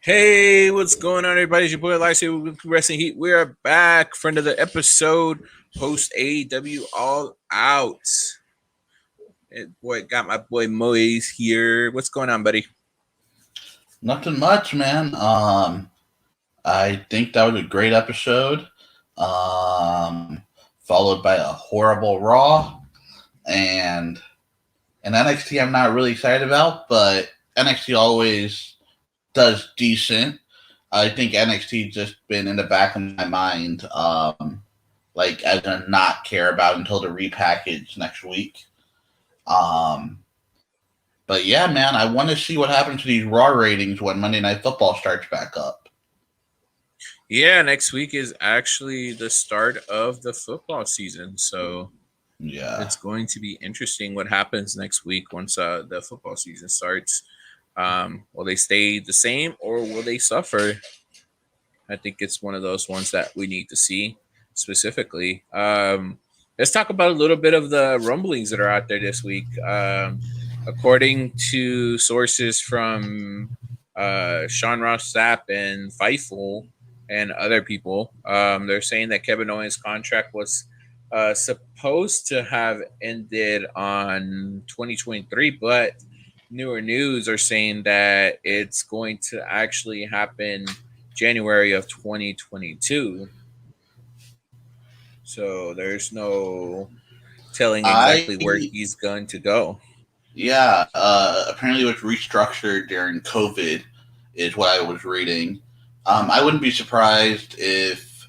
Hey, what's going on, everybody? It's your boy Elias here with Wrestling Heat. We are back for another episode post AEW All Out. And boy, got my boy Moise here. What's going on, buddy? Nothing much, man. I think that was a great episode. Followed by a horrible Raw and an NXT I'm not really excited about, but NXT always does decent. I think NXT just been in the back of my mind, like as a not care about until the repackage next week. Um, but yeah, man, I want to see what happens to these Raw ratings when Monday Night Football starts back up. Yeah, next week is actually the start of the football season, so Yeah. it's going to be interesting what happens next week once the football season starts. Will they stay the same or will they suffer? I think it's one of those ones that we need to see specifically. Let's talk about a little bit of the rumblings that are out there this week. According to sources from Sean Ross Sapp and Fightful and other people, they're saying that Kevin Owens' contract was supposed to have ended on 2023, but newer news are saying that it's going to actually happen January of 2022. So there's no telling I exactly where he's going to go. Yeah, apparently it was restructured during COVID, is what I was reading. I wouldn't be surprised if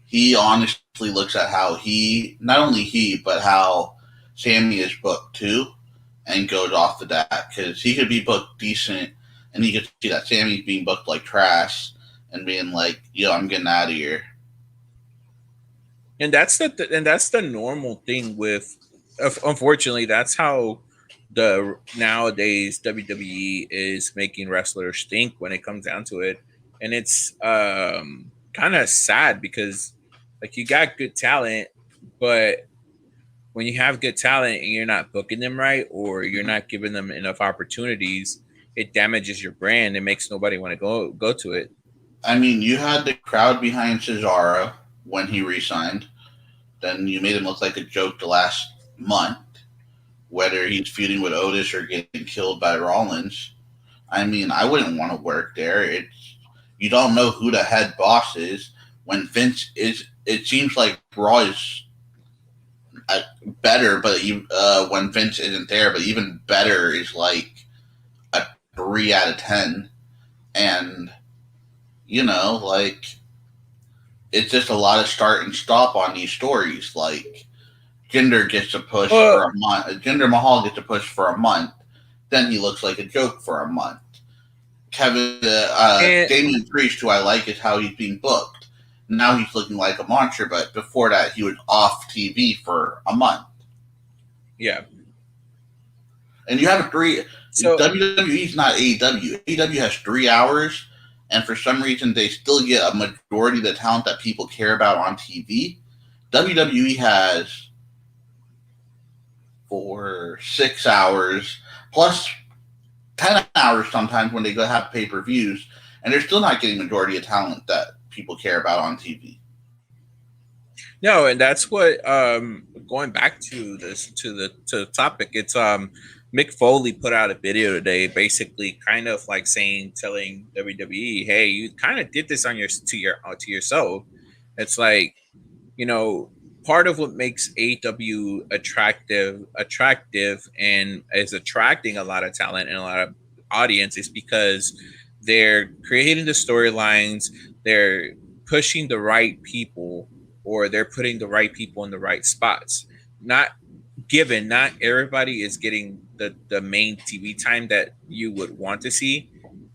he honestly looks at how not only he, but how Sammy is booked too, and goes off the that because he could be booked decent, and he could see that Sammy's being booked like trash and being like, "Yo, I'm getting out of here." And that's the normal thing with unfortunately that's how the nowadays WWE is making wrestlers think when it comes down to it. And it's kind of sad because like you got good talent, but when you have good talent and you're not booking them right or you're not giving them enough opportunities, it damages your brand. It makes nobody want to go to it. I mean, you had the crowd behind Cesaro when he resigned. Then you made him look like a joke the last month, whether he's feuding with Otis or getting killed by Rollins. I mean, I wouldn't want to work there. It's You don't know who the head boss is. When Vince is, it seems like Raw is better, but when Vince isn't there, but even better is like a 3 out of 10, and like it's just a lot of start and stop on these stories. Like Jinder gets a push for Well, a month. Jinder Mahal gets a push for a month. Then he looks like a joke for a month. and Damian Priest, who I like, is how he's being booked. Now he's looking like a monster, but before that, he was off TV for a month. yeah. And you have three. So WWE is not AEW. AEW has 3 hours, and for some reason, they still get a majority of the talent that people care about on TV. WWE has 6 hours plus 10 hours sometimes when they go have pay-per-views, and they're still not getting majority of talent that people care about on TV. no, and that's what going back to this to the topic. It's Mick Foley put out a video today, basically kind of like telling WWE, hey, you kind of did this on to yourself. It's like, you know, part of what makes AEW attractive and is attracting a lot of talent and a lot of audience is because they're creating the storylines, they're pushing the right people, or they're putting the right people in the right spots. Not everybody is getting the main TV time that you would want to see.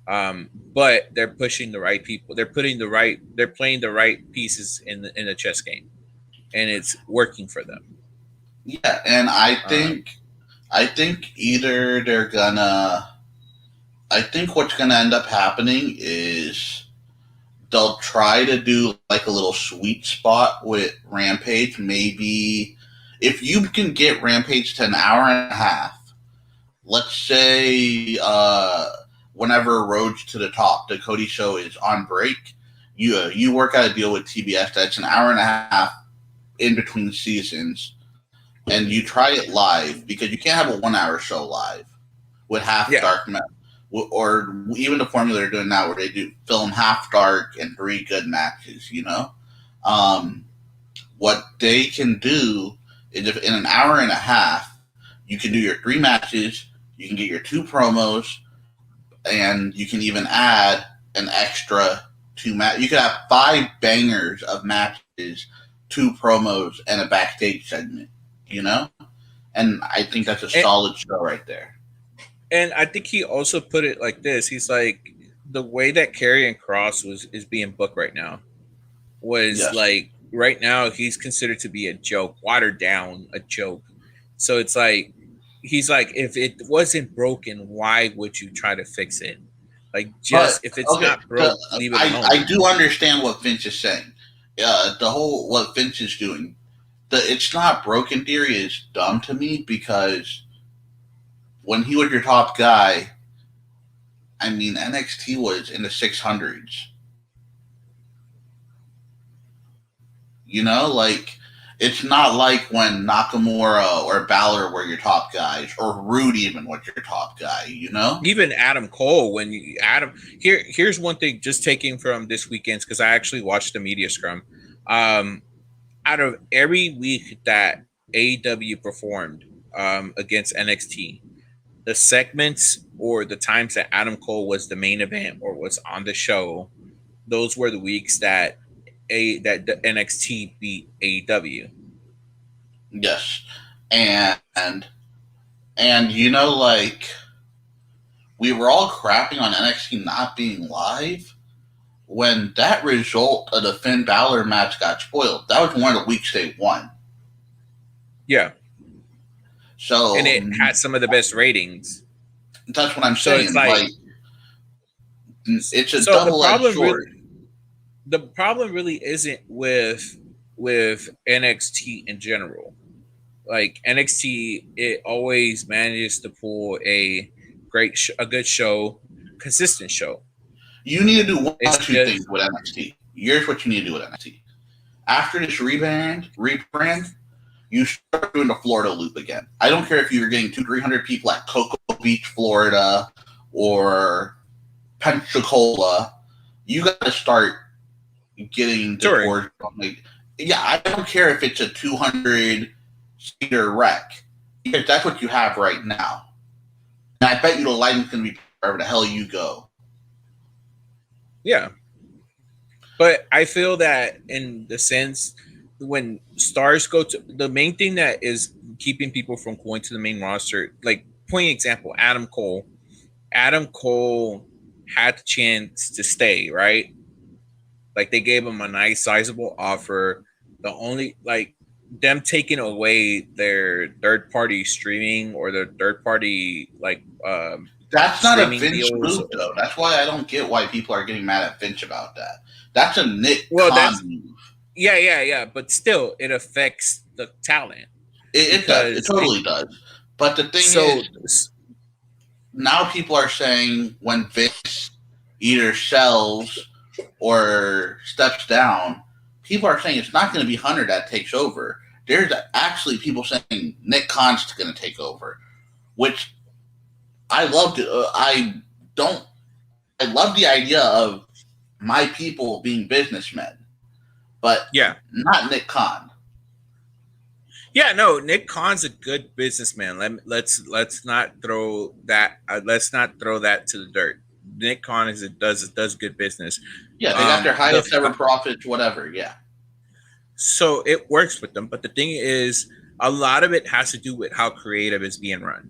But they're pushing the right people. They're playing the right pieces in the chess game, and it's working for them. Yeah, and Um, I think either they're gonna. I think what's gonna end up happening is they'll try to do like a little sweet spot with Rampage. Maybe if you can get Rampage to an hour and a half, let's say whenever Road to the Top, the Cody show, is on break, you work out a deal with TBS that's an hour and a half in between seasons, and you try it live because you can't have a 1 hour show live with half dark or even the formula they're doing now where they do film half dark and 3 good matches. What they can do is, if in an hour and a half you can do your 3 matches, you can get your 2 promos, and you can even add an extra 2 match. You could have 5 bangers of matches, 2 promos, and a backstage segment. And I think that's a solid show right there. And I think he also put it like this. He's like, the way that Karrion Kross is being booked right now was like, right now he's considered to be a joke, watered down a joke. So it's like, he's like, if it wasn't broken, why would you try to fix it? Like, just if it's not broke, leave it alone. I do understand what Vince is saying. What Vince is doing. The it's not broken theory is dumb to me, because when he was your top guy, I mean, NXT was in the 600s. Like, it's not like when Nakamura or Balor were your top guys, or Rude even was your top guy, Even Adam Cole, here's one thing, just taking from this weekend's, because I actually watched the media scrum. Out of every week that AEW performed against NXT, the segments or the times that Adam Cole was the main event or was on the show, those were the weeks that the NXT beat AEW. Yes, and like, we were all crapping on NXT not being live when that result of the Finn Balor match got spoiled. That was one of the weeks they won. Yeah. So, and it had some of the best ratings. That's what I'm saying. It's like it's a double-edged sword. The problem really isn't with NXT in general. Like, NXT, it always manages to pull a good show, consistent show. You need to do one or two things with NXT. Here's what you need to do with NXT. After this rebrand, you start doing the Florida loop again. I don't care if you're getting 200-300 people at Cocoa Beach, Florida, or Pensacola. You got to start getting the tours. Yeah, I don't care if it's a 200-seater wreck, because that's what you have right now. And I bet you the lighting's going to be wherever the hell you go. Yeah. But I feel that, in the sense, when stars go to the main thing that is keeping people from going to the main roster, like, point example, Adam Cole had the chance to stay, right? Like, they gave him a nice sizable offer. The only, like, them taking away their third party streaming or their third party, like, that's not a Vince move, though. That's why I don't get why people are getting mad at Vince about that. That's a Nick Khan move. Yeah. But still, it affects the talent. It does. It totally does. But the thing is, now people are saying when Vince either sells or steps down, people are saying it's not going to be Hunter that takes over. There's actually people saying Nick Khan's going to take over, which I loved. I love the idea of my people being businessmen, but not Nick Khan. Yeah, no, Nick Khan's a good businessman. Let's not throw that. Let's not throw that to the dirt. Nick Khan does good business. Yeah, they got their highest ever profits, whatever. Yeah. So it works with them, but the thing is, a lot of it has to do with how creative is being run,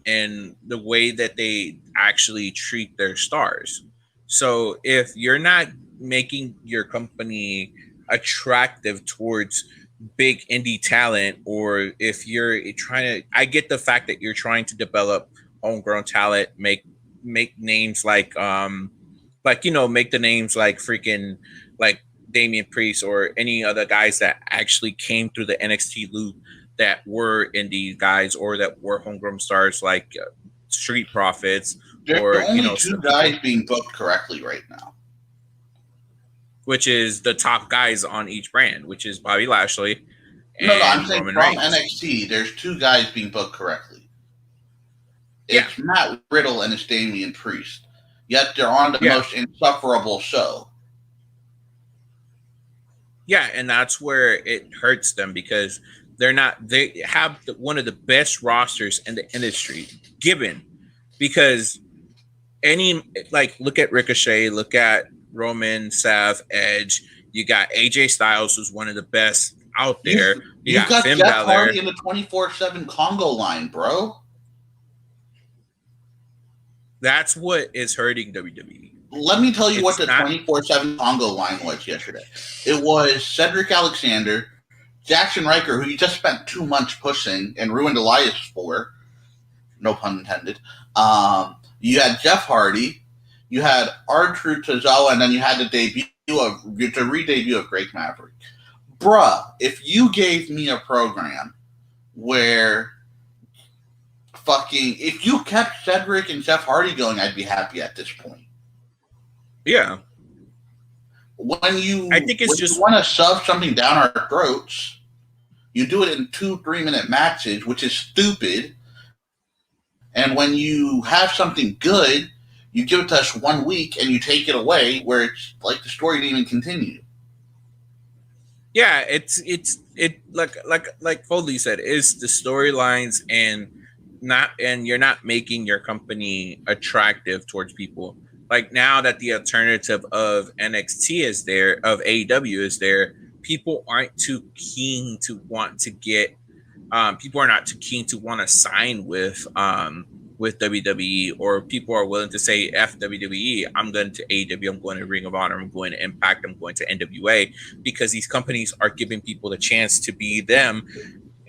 and the way that they actually treat their stars. So if you're not making your company attractive towards big indie talent, or if you're trying to, I get the fact that you're trying to develop homegrown talent, make names like make the names like freaking like Damian Priest or any other guys that actually came through the NXT loop that were indie guys or that were homegrown stars, like Street Profits There's or only two guys being booked correctly right now, which is the top guys on each brand, which is Bobby Lashley and No, I'm saying Roman from Reigns. NXT, there's two guys being booked correctly. It's Matt Riddle and it's Damian Priest. Yet they're on the most insufferable show. Yeah, and that's where it hurts them because they have one of the best rosters in the industry given, because look at Ricochet, look at Roman, Seth, Edge, you got AJ Styles, who's one of the best out there. You got Finn Jeff Balor. Hardy in the 24/7 Congo line, bro. That's what is hurting WWE. Let me tell you what the 24/7 Congo line was yesterday. It was Cedric Alexander, Jackson Riker, who you just spent 2 months pushing and ruined Elias for. No pun intended. You had Jeff Hardy, you had R-Truth Tozawa, and then you had the re-debut of Great Maverick. Bruh, if you gave me a program where if you kept Cedric and Jeff Hardy going, I'd be happy at this point. Yeah. When you want to shove something down our throats, you do it in 2-3 minute matches, which is stupid. And when you have something good, you give it to us 1 week and you take it away, where it's like the story didn't even continue. Yeah, it's like Foley said, it's the storylines and you're not making your company attractive towards people. Like now that the alternative of NXT is there, of AEW is there, people aren't too keen to want to get. People are not too keen to want to sign with WWE, or people are willing to say F WWE. I'm going to AEW. I'm going to Ring of Honor. I'm going to Impact. I'm going to NWA, because these companies are giving people the chance to be them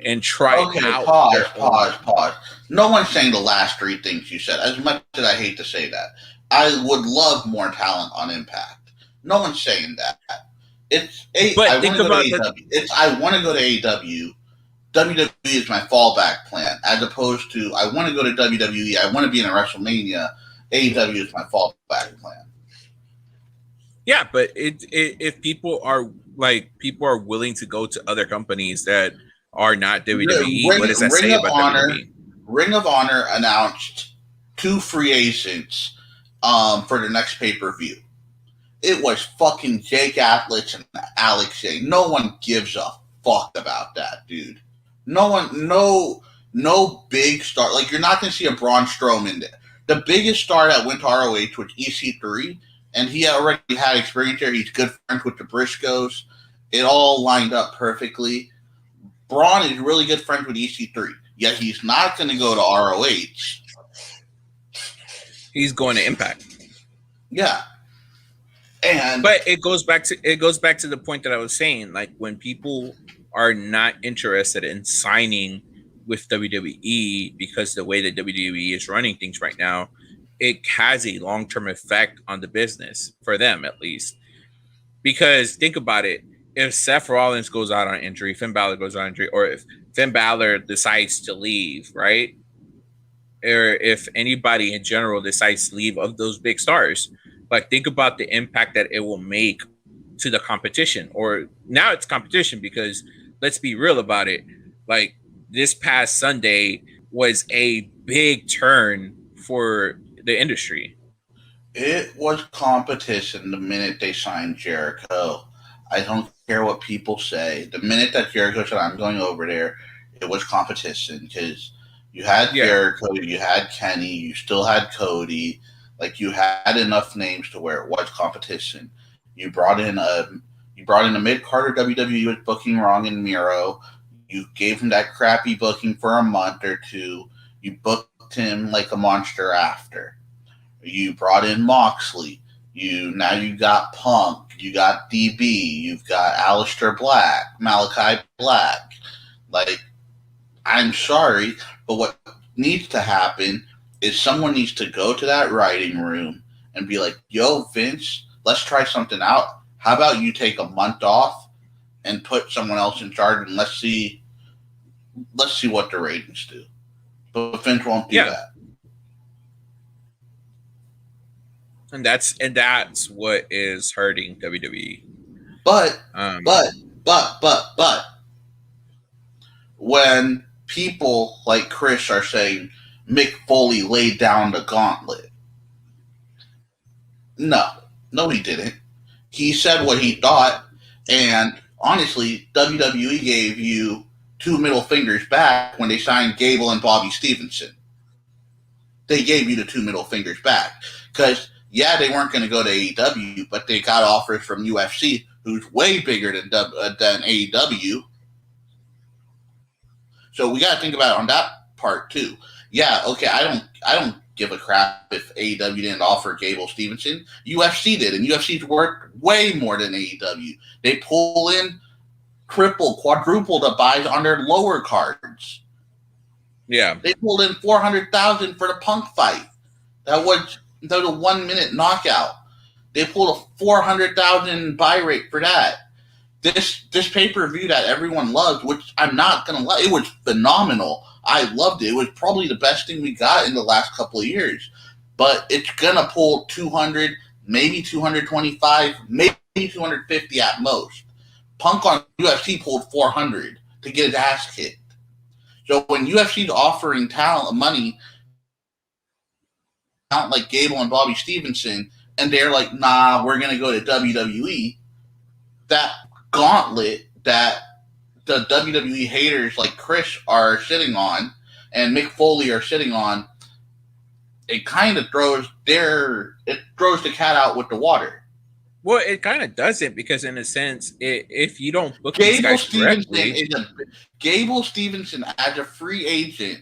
and try out. Pause. No one's saying the last 3 things you said. As much as I hate to say that, I would love more talent on Impact. No one's saying that. I want to go to AEW. WWE is my fallback plan, as opposed to I want to go to WWE. I want to be in a WrestleMania. AEW is my fallback plan. Yeah, but if people are willing to go to other companies that are not WWE, what does that say about WWE? Ring of Honor announced 2 free agents for the next pay-per-view. It was fucking Jake Atlas and Alex Shea. No one gives a fuck about that, dude. No big star. Like, you're not going to see a Braun Strowman there. The biggest star that went to ROH was EC3, and he already had experience there. He's good friends with the Briscoes. It all lined up perfectly. Braun is really good friends with EC3, yet he's not going to go to ROH. He's going to Impact. Yeah. But it goes back to the point that I was saying. Like, when people are not interested in signing with WWE because the way that WWE is running things right now, it has a long-term effect on the business, for them at least. Because think about it, if Seth Rollins goes out on injury, Finn Balor goes on injury, or if Finn Balor decides to leave, right? Or if anybody in general decides to leave of those big stars, like, think about the impact that it will make to the competition. Or now it's competition, because let's be real about it. Like, this past Sunday was a big turn for the industry. It was competition the minute they signed Jericho. I don't care what people say. The minute that Jericho said, I'm going over there, it was competition, because you had Jericho, you had Kenny, you still had Cody. Like, you had enough names to where it was competition. You brought in a mid-carder WWE was booking wrong in Miro. You gave him that crappy booking for a month or 2. You booked him like a monster after. You brought in Moxley. Now you got Punk. You got DB. You've got Aleister Black, Malachi Black. Like, I'm sorry, but what needs to happen is someone needs to go to that writing room and be like, yo, Vince, let's try something out. How about you take a month off and put someone else in charge, and let's see what the ratings do. But Vince won't do that. and that's what is hurting WWE. But Um, but when people like Chris are saying Mick Foley laid down the gauntlet, no, he didn't. He said what he thought, and honestly, WWE gave you two middle fingers back when they signed Gable and Bobby Stevenson. They gave you the two middle fingers back because yeah, they weren't going to go to AEW, but they got offers from UFC, who's way bigger than AEW. So we got to think about it on that part too. Yeah, okay, I don't give a crap if AEW didn't offer Gable Stevenson. UFC did, and UFC's worth way more than AEW. They pull in triple, quadruple the buys on their lower cards. Yeah, they pulled in $400,000 for the Punk fight. That was a 1 minute knockout. They pulled a $400,000 buy rate for that. This pay-per-view that everyone loved, which I'm not gonna lie, it was phenomenal. I loved it. It was probably the best thing we got in the last couple of years. But it's gonna pull 200, maybe 225, maybe 250 at most. Punk on UFC pulled 400 to get his ass kicked. So when UFC's offering talent money, talent like Gable and Bobby Stevenson, and they're like, nah, we're gonna go to WWE, that gauntlet that the WWE haters like Chris are sitting on and Mick Foley are sitting on, it kind of throws the cat out with the water. Well, it kind of doesn't, because in a sense, if you don't book these guys correctly, Gable Stevenson as a free agent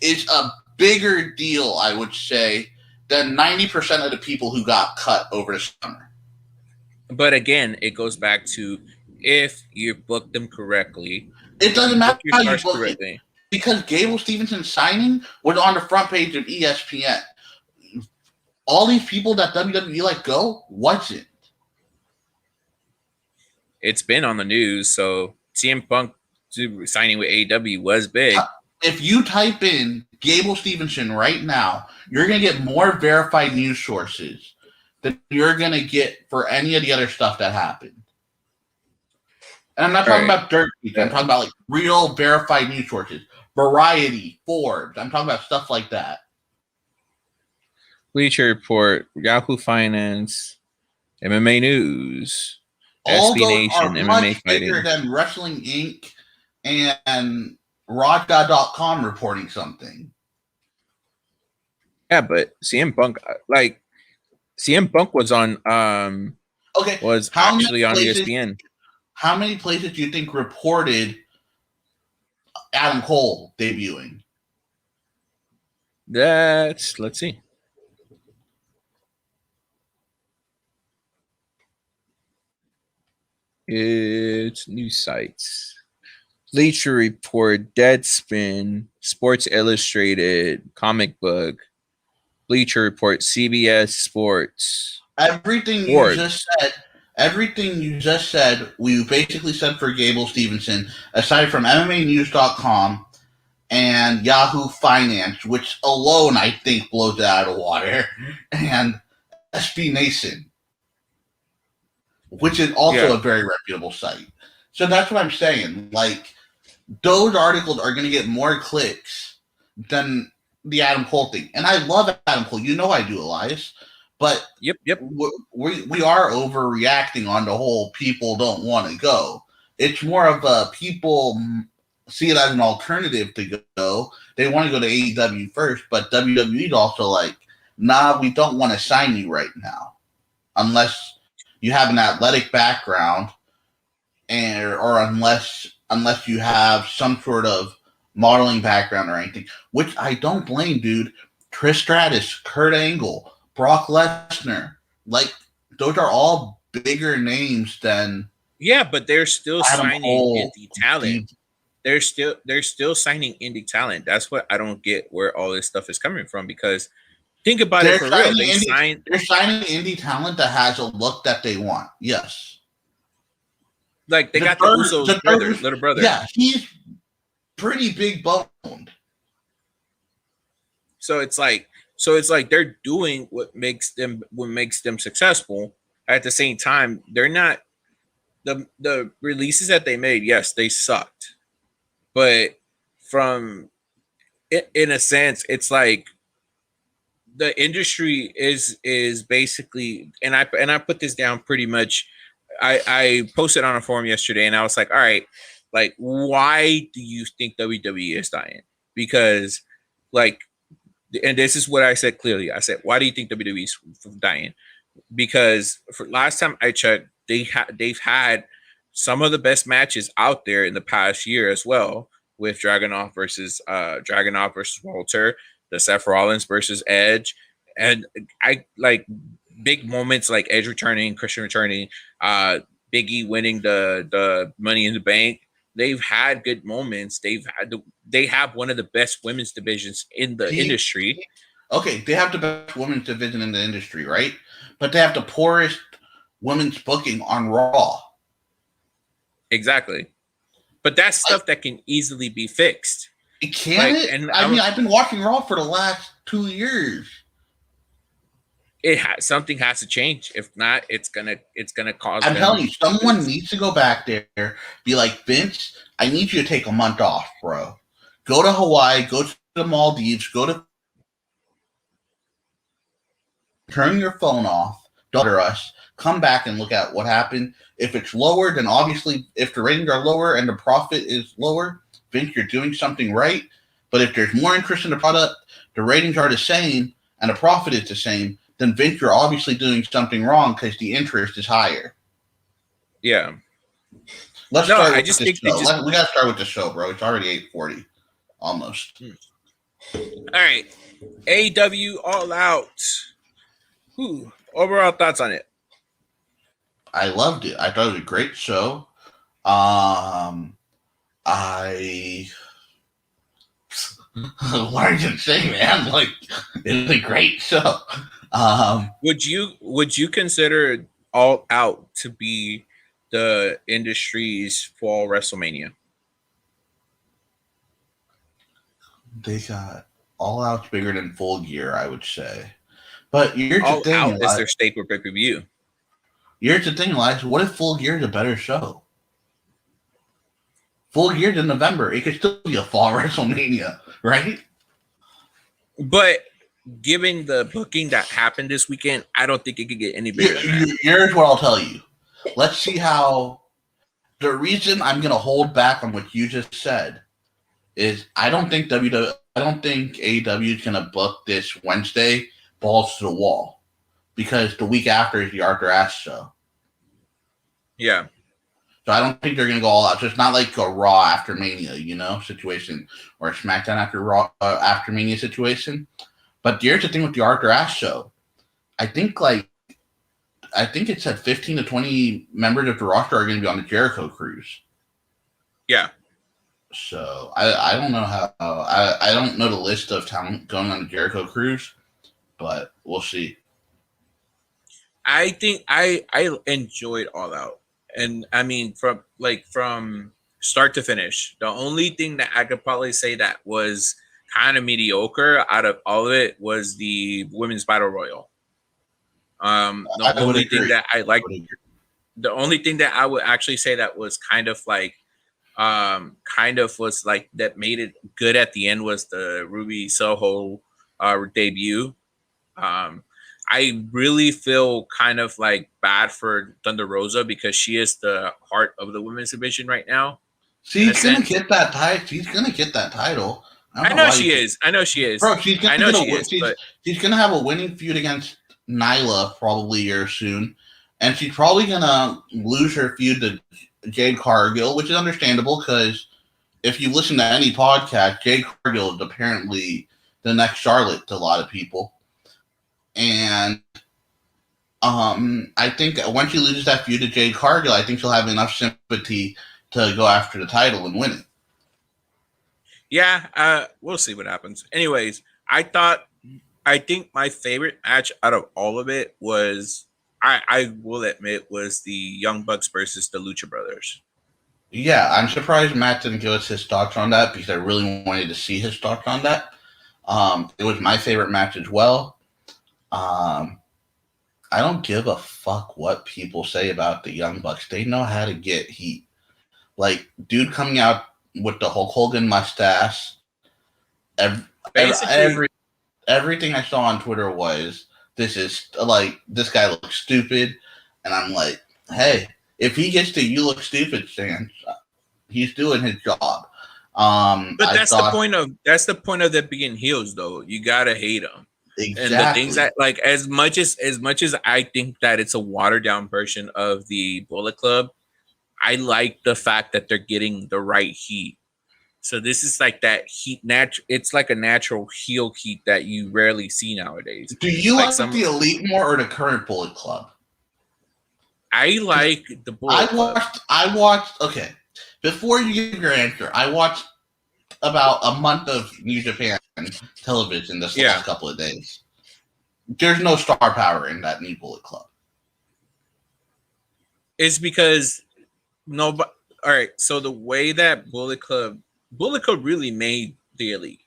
is a bigger deal, I would say, than 90% of the people who got cut over the summer. But again, it goes back to if you book them correctly. It doesn't matter how you book it, because Gable Stevenson signing was on the front page of ESPN. All these people that WWE let go wasn't. It's been on the news, so CM Punk signing with AEW was big. If you type in Gable Stevenson right now, you're going to get more verified news sources than you're going to get for any of the other stuff that happened. And I'm not talking about dirt sheets. I'm talking about like real verified news sources. Variety, Forbes. I'm talking about stuff like that. Bleacher Report, Yahoo Finance, MMA News, all SB those Nation, are MMA much Fighting. bigger than Wrestling Inc. and Rodda.com reporting something. Yeah, but CM Punk, was on was actually on ESPN. How many places do you think reported Adam Cole debuting? Let's see. It's news sites. Bleacher Report, Deadspin, Sports Illustrated, Comic Book, Bleacher Report, CBS Sports. Everything you just said, we basically said for Gable Stevenson, aside from MMAnews.com and Yahoo Finance, which alone I think blows it out of the water, and SB Nation, which is also a very reputable site. So that's what I'm saying. Like, those articles are going to get more clicks than the Adam Cole thing. And I love Adam Cole. You know I do, Elias. But yep. We are overreacting on the whole people don't want to go. It's more of a people see it as an alternative to go. They want to go to AEW first, but WWE's also like, nah, we don't want to sign you right now. Unless you have an athletic background or unless you have some sort of modeling background or anything, which I don't blame, dude. Trish Stratus, Kurt Angle, Brock Lesnar, like, those are all bigger names than but they're still signing indie talent. They're still signing indie talent. That's what I don't get, where all this stuff is coming from, because think about it for real. They're signing indie talent that has a look that they want. Yes. Like, they got the Usos' little brother. Yeah, he's pretty big boned. So it's like, So it's like they're doing what makes them successful. At the same time, they're not the releases that they made. Yes, they sucked, but from in a sense, it's like the industry is basically, and I put this down pretty much. I posted on a forum yesterday, and I was like, all right, like, why do you think WWE is dying? Because, like, and this is what I said clearly. I said, why do you think WWE is dying? Because for last time I checked, they've had some of the best matches out there in the past year as well, with Dragunov versus Walter, the Seth Rollins versus Edge, and I like big moments like Edge returning, Christian returning, Biggie winning the Money in the Bank. They've had good moments. They have one of the best women's divisions in the industry. Okay, they have the best women's division in the industry, right? But they have the poorest women's booking on Raw. Exactly. But that's stuff that can easily be fixed. Can it? And I mean, I've been watching Raw for the last 2 years. Something has to change. If not, it's gonna cause. I'm telling you, someone needs to go back there, be like, Vince, I need you to take a month off, bro. Go to Hawaii, go to the Maldives, go to turn your phone off, don't bother us, come back and look at what happened. If it's lower, then obviously, if the ratings are lower and the profit is lower, Vince, you're doing something right. But if there's more interest in the product, the ratings are the same, and the profit is the same, then Vince, you're obviously doing something wrong because the interest is higher. Yeah. Let's start with the show. We got to start with the show, bro. It's already 8:40, almost. All right. AEW All Out. Overall thoughts on it? I loved it. I thought it was a great show. What are you gonna say, man? Like, it's a great show. Would you consider All Out to be the industry's fall WrestleMania? They got All Out's bigger than Full Gear, I would say. But here's All the thing, Out is their staple pay-per-view. Here's the thing, Elias. What if Full Gear is a better show? Full Gear's in November. It could still be a fall WrestleMania, right? But given the booking that happened this weekend, I don't think it could get any bigger than that. Here's what I'll tell you. Let's see how. The reason I'm going to hold back on what you just said is I don't think AEW is going to book this Wednesday balls to the wall, because the week after is the Arthur Ashe show. Yeah. So I don't think they're going to go all out. So it's not like a Raw after Mania, situation, or a SmackDown after Raw after Mania situation. But here's the thing with the Arthur Ashe show. I think it said 15 to 20 members of the roster are going to be on the Jericho cruise. Yeah. So I don't know how I don't know the list of talent going on the Jericho cruise, but we'll see. I think I enjoyed All Out. And I mean, from start to finish, the only thing that I could probably say that was kind of mediocre out of all of it was the women's battle royal. The only thing that I liked, the only thing that I would actually say that was kind of was like that made it good at the end was the Ruby Soho debut. I really feel kind of like bad for Thunder Rosa because she is the heart of the women's division right now. She's gonna get that title. She's gonna get that title. I know she is. Bro, she's gonna have a winning feud against Nyla probably here soon, and she's probably gonna lose her feud to Jade Cargill, which is understandable because if you listen to any podcast, Jade Cargill is apparently the next Charlotte to a lot of people. And I think once she loses that feud to Jade Cargill, I think she'll have enough sympathy to go after the title and win it. Yeah, we'll see what happens. Anyways, I think my favorite match out of all of it was, I will admit, was the Young Bucks versus the Lucha Brothers. Yeah, I'm surprised Matt didn't give us his thoughts on that because I really wanted to see his thoughts on that. It was my favorite match as well. I don't give a fuck what people say about the Young Bucks. They know how to get heat. Like, dude coming out with the Hulk Hogan mustache. Everything I saw on Twitter was, this guy looks stupid. And I'm like, hey, if he gets the "you look stupid" stance, he's doing his job. But that's the point of them being heels, though. You gotta hate them. Exactly. And the things that, like, as much as I think that it's a watered down version of the Bullet Club, I like the fact that they're getting the right heat. So this is like that heat. It's like a natural heel heat that you rarely see nowadays. Do you like the Elite more or the current Bullet Club? I like the Bullet Club. I watched. Okay, before you give your answer, I watched about a month of New Japan television this last couple of days. There's no star power in that new Bullet Club. It's because nobody. All right, so the way that Bullet Club really made the Elite.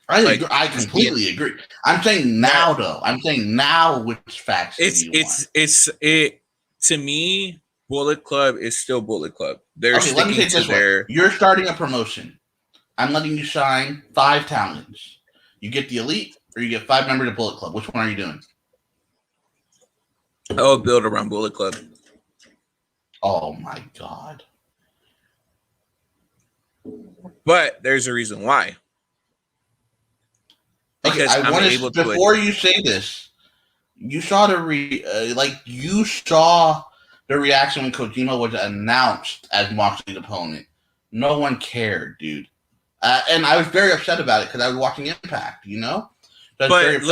I completely agree. I'm saying now, though. I'm saying now, which faction to me, Bullet Club is still Bullet Club. Let me say it this way. You're starting a promotion. I'm letting you sign 5 talents. You get the Elite, or you get 5 members of Bullet Club. Which one are you doing? I'll build around Bullet Club. Oh my god. But there's a reason why. Because before you say this, you saw the reaction when Kojima was announced as Moxley's opponent. No one cared, dude. And I was very upset about it because I was watching Impact, you know. So but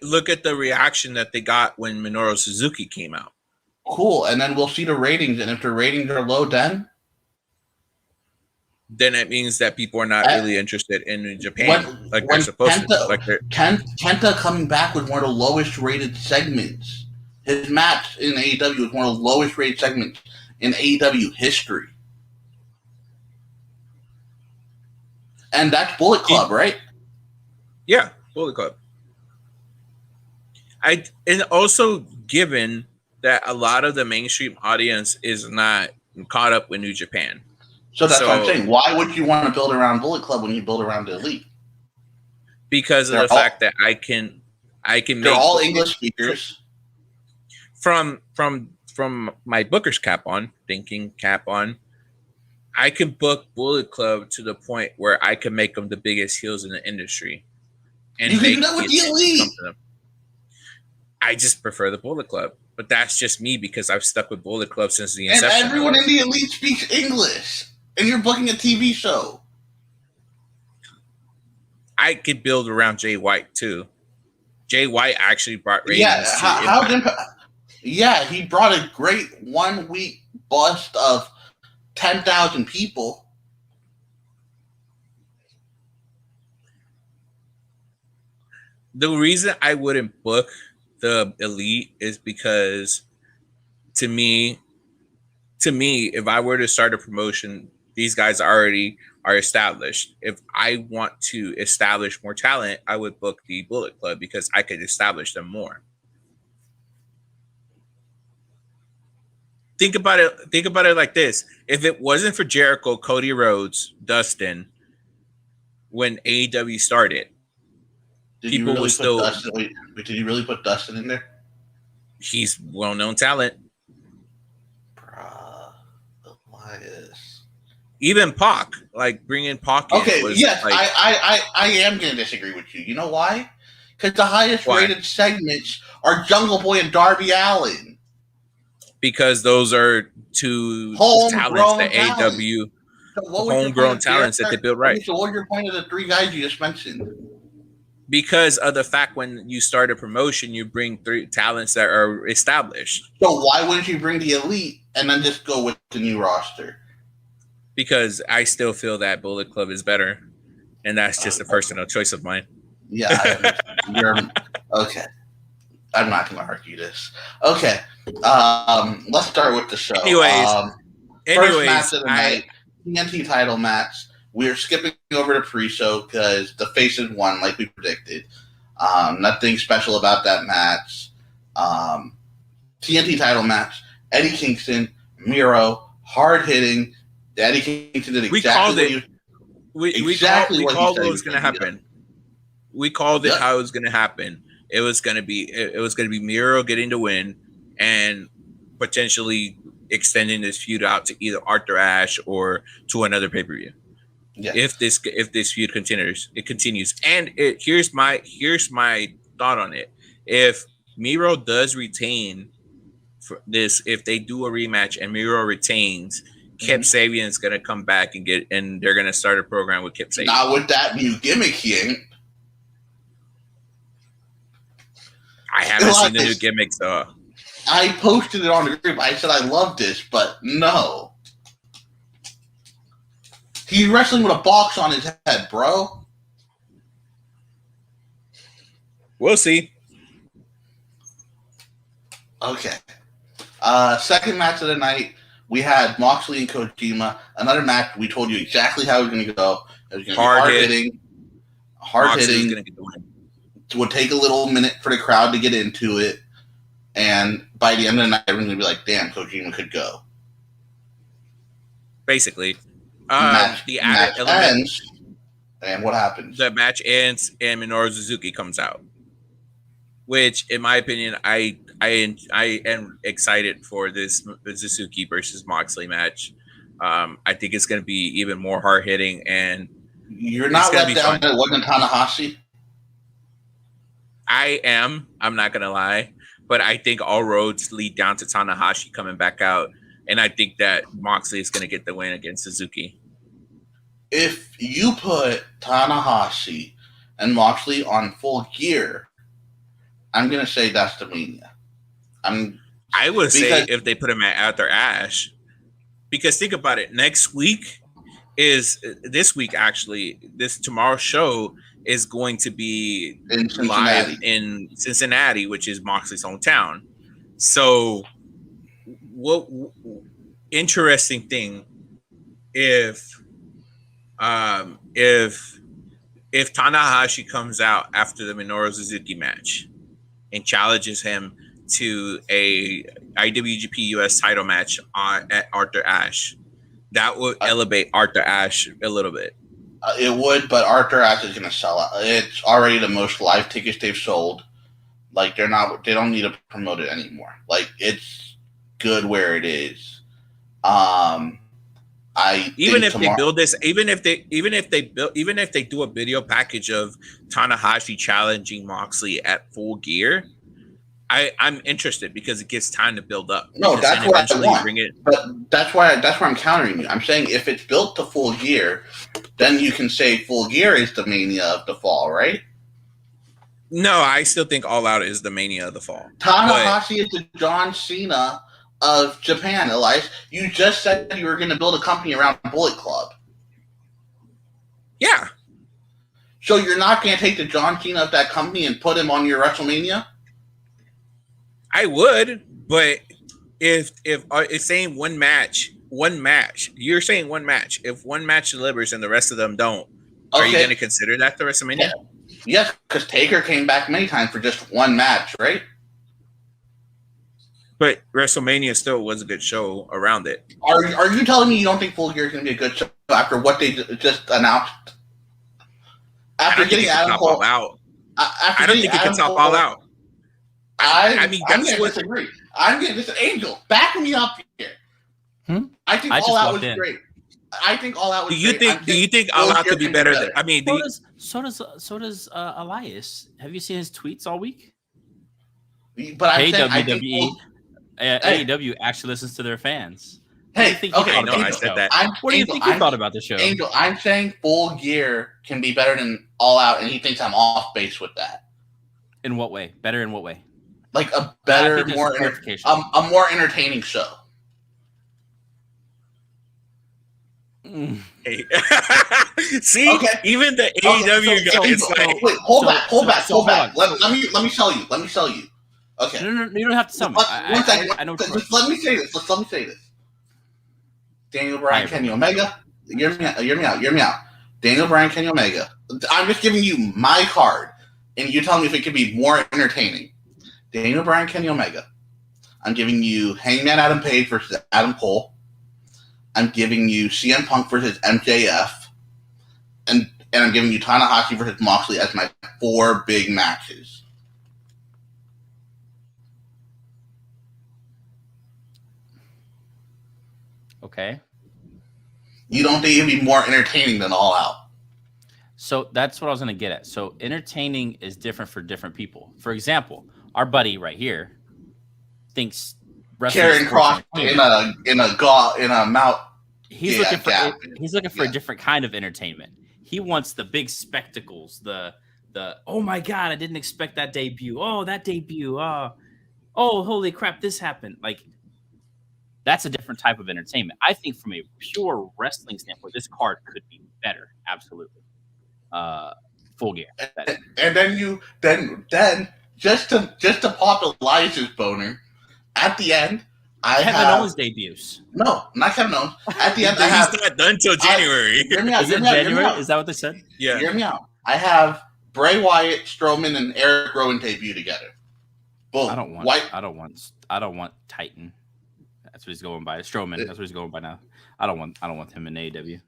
look at the reaction that they got when Minoru Suzuki came out. Cool, and then we'll see the ratings, and if the ratings are low, then it means that people are not really interested in Japan they're supposed to. Kenta coming back with one of the lowest rated segments. His match in AEW was one of the lowest rated segments in AEW history. And that's Bullet Club, right? Yeah, Bullet Club. And also given that a lot of the mainstream audience is not caught up with New Japan. So that's what I'm saying. Why would you want to build around Bullet Club when you build around the Elite? Because of the fact that I can they're all English speakers. From my booker's cap on, I can book Bullet Club to the point where I can make them the biggest heels in the industry. And you can do that with the Elite. I just prefer the Bullet Club. But that's just me because I've stuck with Bullet Club since the inception. And everyone in the Elite speaks English. And you're booking a TV show. I could build around Jay White too. Jay White actually brought ratings. He brought a great 1 week bust of 10,000 people. The reason I wouldn't book the Elite is because to me, if I were to start a promotion, these guys already are established. If I want to establish more talent, I would book the Bullet Club because I could establish them more. Think about it like this. If it wasn't for Jericho, Cody Rhodes, Dustin, when AEW started, did you really put Dustin in there? He's well-known talent. Bruh, Elias. Even Pac, like bringing Pac in. Okay, yes, like, I am going to disagree with you. You know why? Because the highest rated segments are Jungle Boy and Darby Allin. Because those are two talents that AEW, homegrown talents that they build right. So what was your point of the 3 guys you just mentioned? Because of the fact when you start a promotion, you bring 3 talents that are established. So why wouldn't you bring the Elite and then just go with the new roster? Because I still feel that Bullet Club is better, and that's just a personal choice of mine. Yeah, okay. I'm not going to argue this. Okay, let's start with the show. Anyways, first match of the night, TNT title match. We're skipping over to pre-show because the Faces won like we predicted. Nothing special about that match. TNT title match. Eddie Kingston, Miro, hard hitting. Eddie Kingston did exactly we called what was going to happen. We called it how it was going to happen. It was going to be Miro getting the win and potentially extending this feud out to either Arthur Ashe or to another pay-per-view. Yeah. If this feud continues. And here's my thought on it. If Miro does retain for this, if they do a rematch and Miro retains, Kip Sabian's gonna come back and they're gonna start a program with Kip Sabian. Not with that new gimmick, he ain't. I haven't seen the new gimmicks though. I posted it on the group. I said I love this, but no. He's wrestling with a box on his head, bro. We'll see. Okay. Second match of the night, we had Moxley and Kojima. Another match, we told you exactly how it was going to go. It was going to be hard hitting. Hard hitting. Gonna get the win. It would take a little minute for the crowd to get into it. And by the end of the night, everyone's going to be like, damn, Kojima could go. Basically. The match ends. And what happens? The match ends and Minoru Suzuki comes out. Which, in my opinion, I am excited for this Suzuki versus Moxley match. I think it's going to be even more hard hitting, and you're not let down that it wasn't Tanahashi. I am. I'm not going to lie, but I think all roads lead down to Tanahashi coming back out, and I think that Moxley is going to get the win against Suzuki. If you put Tanahashi and Moxley on Full Gear, I'm going to say that's the Mania. I would say if they put him at Arthur Ashe, because think about it. Next week this week actually. This tomorrow's show is going to be live in Cincinnati, which is Moxley's hometown. So, what interesting thing if Tanahashi comes out after the Minoru Suzuki match and challenges him to a IWGP US title match at Arthur Ashe, that would elevate Arthur Ashe a little bit. It would, but Arthur Ashe is going to sell out. It's already the most live tickets they've sold. Like they don't need to promote it anymore. Like it's good where it is. Even if they do a video package of Tanahashi challenging Moxley at Full Gear, I'm interested because it gives time to build up. No, that's what I want. But that's why I'm countering you. I'm saying if it's built to Full Gear, then you can say Full Gear is the Mania of the fall, right? No, I still think All Out is the Mania of the fall. Tanahashi is the John Cena of Japan, Elias. You just said you were going to build a company around Bullet Club. Yeah. So you're not going to take the John Cena of that company and put him on your WrestleMania? I would, but if it's saying one match, you're saying one match. If one match delivers and the rest of them don't, are you going to consider that the WrestleMania? Yeah. Yes, because Taker came back many times for just one match, right? But WrestleMania still was a good show around it. Are you telling me you don't think Full Gear is going to be a good show after what they just announced? After getting Adam Cole out, I don't think it can top All Out. I mean, I'm going to disagree. I'm going to disagree. Angel, back me up here. I think All Out was great. I think All Out was great. Do you think All Out could be better than? I mean, so does Elias. Have you seen his tweets all week? But I'm saying, WWE. AEW actually listens to their fans. Hey, I said that. What do you think you thought about the show? Angel, I'm saying Full Gear can be better than All Out, and he thinks I'm off base with that. In what way? Better in what way? Like a better, more a more entertaining show. See, even the AEW guys like. Wait, hold back. Let me sell you. Okay. No, you don't have to sell me. One second. Let me say this. Daniel Bryan, Kenny Omega. Hear me out. Daniel Bryan, Kenny Omega. I'm just giving you my card, and you tell me if it could be more entertaining. Daniel Bryan, Kenny Omega. I'm giving you Hangman Adam Page versus Adam Cole. I'm giving you CM Punk versus MJF. And I'm giving you Tanahashi versus Moxley as my 4 big matches. Okay. You don't think it'd be more entertaining than All Out? So that's what I was going to get at. So entertaining is different for different people. For example, our buddy right here thinks Karen Cross in a mount. He's looking for a different kind of entertainment. He wants the big spectacles, the oh my god, I didn't expect that debut. Oh, that debut. Oh, holy crap, this happened. Like, that's a different type of entertainment. I think from a pure wrestling standpoint, this card could be better. Absolutely. Full Gear. And then just to pop Elias's boner, at the end, Kevin Owens debuts. No, not Kevin Owens. At the end, I have he's not done till January. Is it January? Is that what they said? Yeah. Hear me out. I have Bray Wyatt, Strowman, and Eric Rowan debut together. Boom. I don't want Titan. That's what he's going by. Strowman. That's what he's going by now. I don't want him in AEW.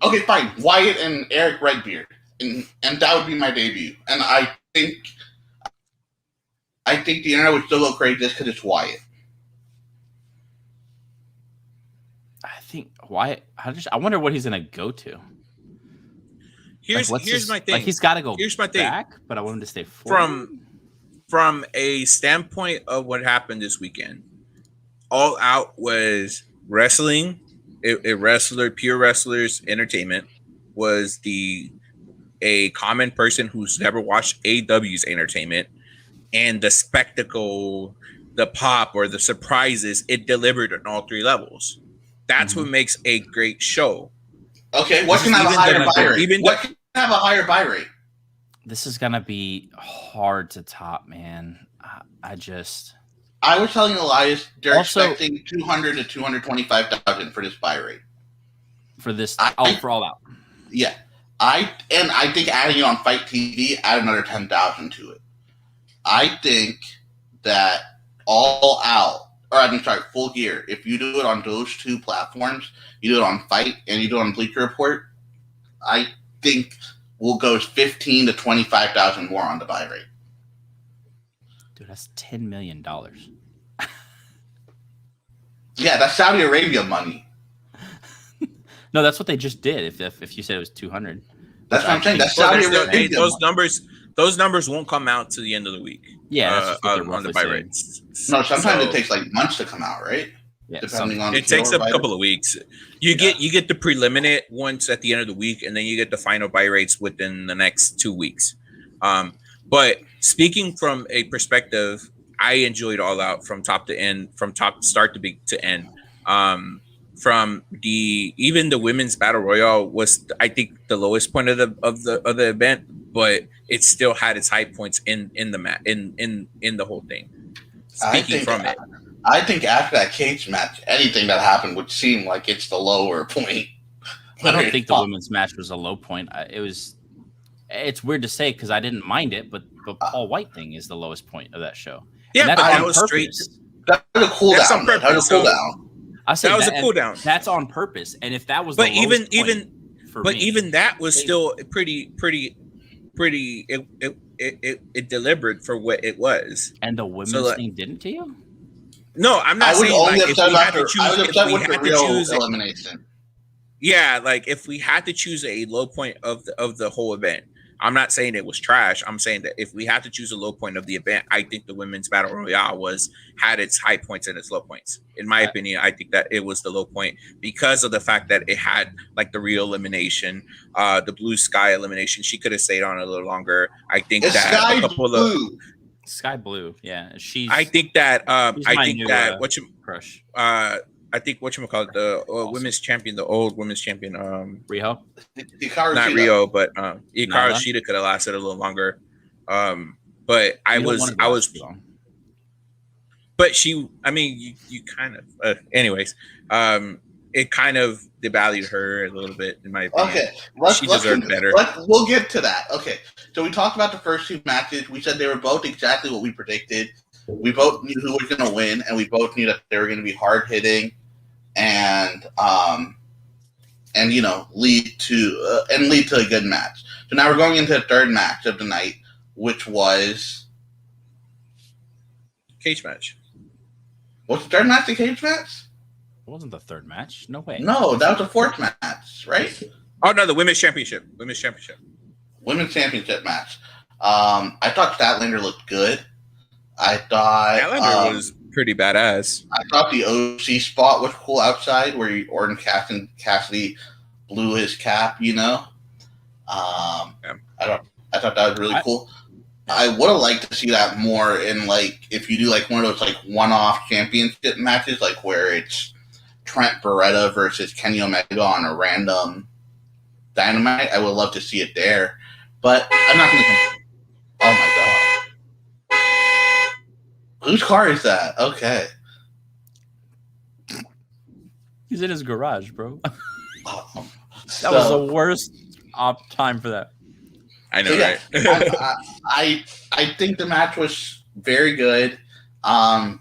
Okay, fine. Wyatt and Eric Redbeard, and that would be my debut. And I think the internet would still go crazy just because it's Wyatt. I think Wyatt. I wonder what he's gonna go to. Here's my thing. Like, he's got to go. Here's my thing. Back, but I want him to stay forward. From a standpoint of what happened this weekend. All Out was wrestling, pure wrestlers entertainment. Was a common person who's never watched AEW's entertainment, and the spectacle, the pop, or the surprises it delivered on all 3 levels. That's what makes a great show. Okay, what can have a higher buy rate? What can have a higher buy rate? This is gonna be hard to top, man. I was telling Elias they're expecting 200 to 225,000 for this buy rate. For All Out. Yeah, I think adding it on Fight TV, add another 10,000 to it. I think that All Out, Full Gear, if you do it on those 2 platforms, you do it on Fight and you do it on Bleacher Report, I think we'll go 15 to 25,000 more on the buy rate. Dude, that's $10 million. Yeah, that's Saudi Arabia money. No, that's what they just did. If you said it was 200, that's what I'm saying. That's Saudi Arabia. Those numbers won't come out to the end of the week. Yeah, on the buy rates. No, sometimes it takes like months to come out, right? Yeah, depending on it takes a couple of weeks. You get the preliminary ones at the end of the week, and then you get the final buy rates within the next 2 weeks. But speaking from a perspective, I enjoyed All Out from top to end, from start to end. From even the women's battle royale was, I think, the lowest point of the event, but it still had its high points in the whole thing. Speaking from it, I think after that cage match, anything that happened would seem like it's the lower point. I don't think the women's match was a low point. It's weird to say because I didn't mind it, but the Paul White thing is the lowest point of that show. Yeah, but that was straight. That was a cool down. That was a cool down. I said that was a cool down. That's on purpose. And if that was, even that was still pretty. It delivered for what it was. And the women's thing didn't to you? No, I'm not saying like if we had to choose. I was upset with the real elimination. Yeah, like if we had to choose a low point of the whole event, I'm not saying it was trash. I'm saying that if we had to choose a low point of the event, I think the women's battle royale had its high points and its low points. In my opinion, I think that it was the low point because of the fact that it had like the real elimination, the Blue Sky elimination. She could have stayed on a little longer. I think that a couple of Sky Blue, yeah. I think that what you crush. I think whatchamacallit, the women's champion, the old women's champion, Riho? Not Rio, but Hikaru Shida could have lasted a little longer. But but she, I mean, you kind of, anyways. it kind of devalued her a little bit, in my opinion. Okay, she deserved better. We'll get to that. Okay, so we talked about the first two matches. We said they were both exactly what we predicted. We both knew who was going to win, and we both knew that they were going to be hard hitting, and lead to a good match. So now we're going into the third match of the night, which was cage match. What's the third match? The cage match? It wasn't the third match. No way. No, that was the fourth match, right? Oh no, the women's championship. Women's championship match. I thought Statlander looked good. I thought Statlander was pretty badass. I thought the OC spot was cool outside where Orton Cassidy blew his cap. Yeah. I thought that was really cool. I would have liked to see that more in if you do one of those one-off championship matches, where it's Trent Beretta versus Kenny Omega on a random Dynamite. I would love to see it there, but I'm not going to. Oh my god, whose car is that? Okay, he's in his garage, bro. That was the worst time for that. I know, right? I think the match was very good.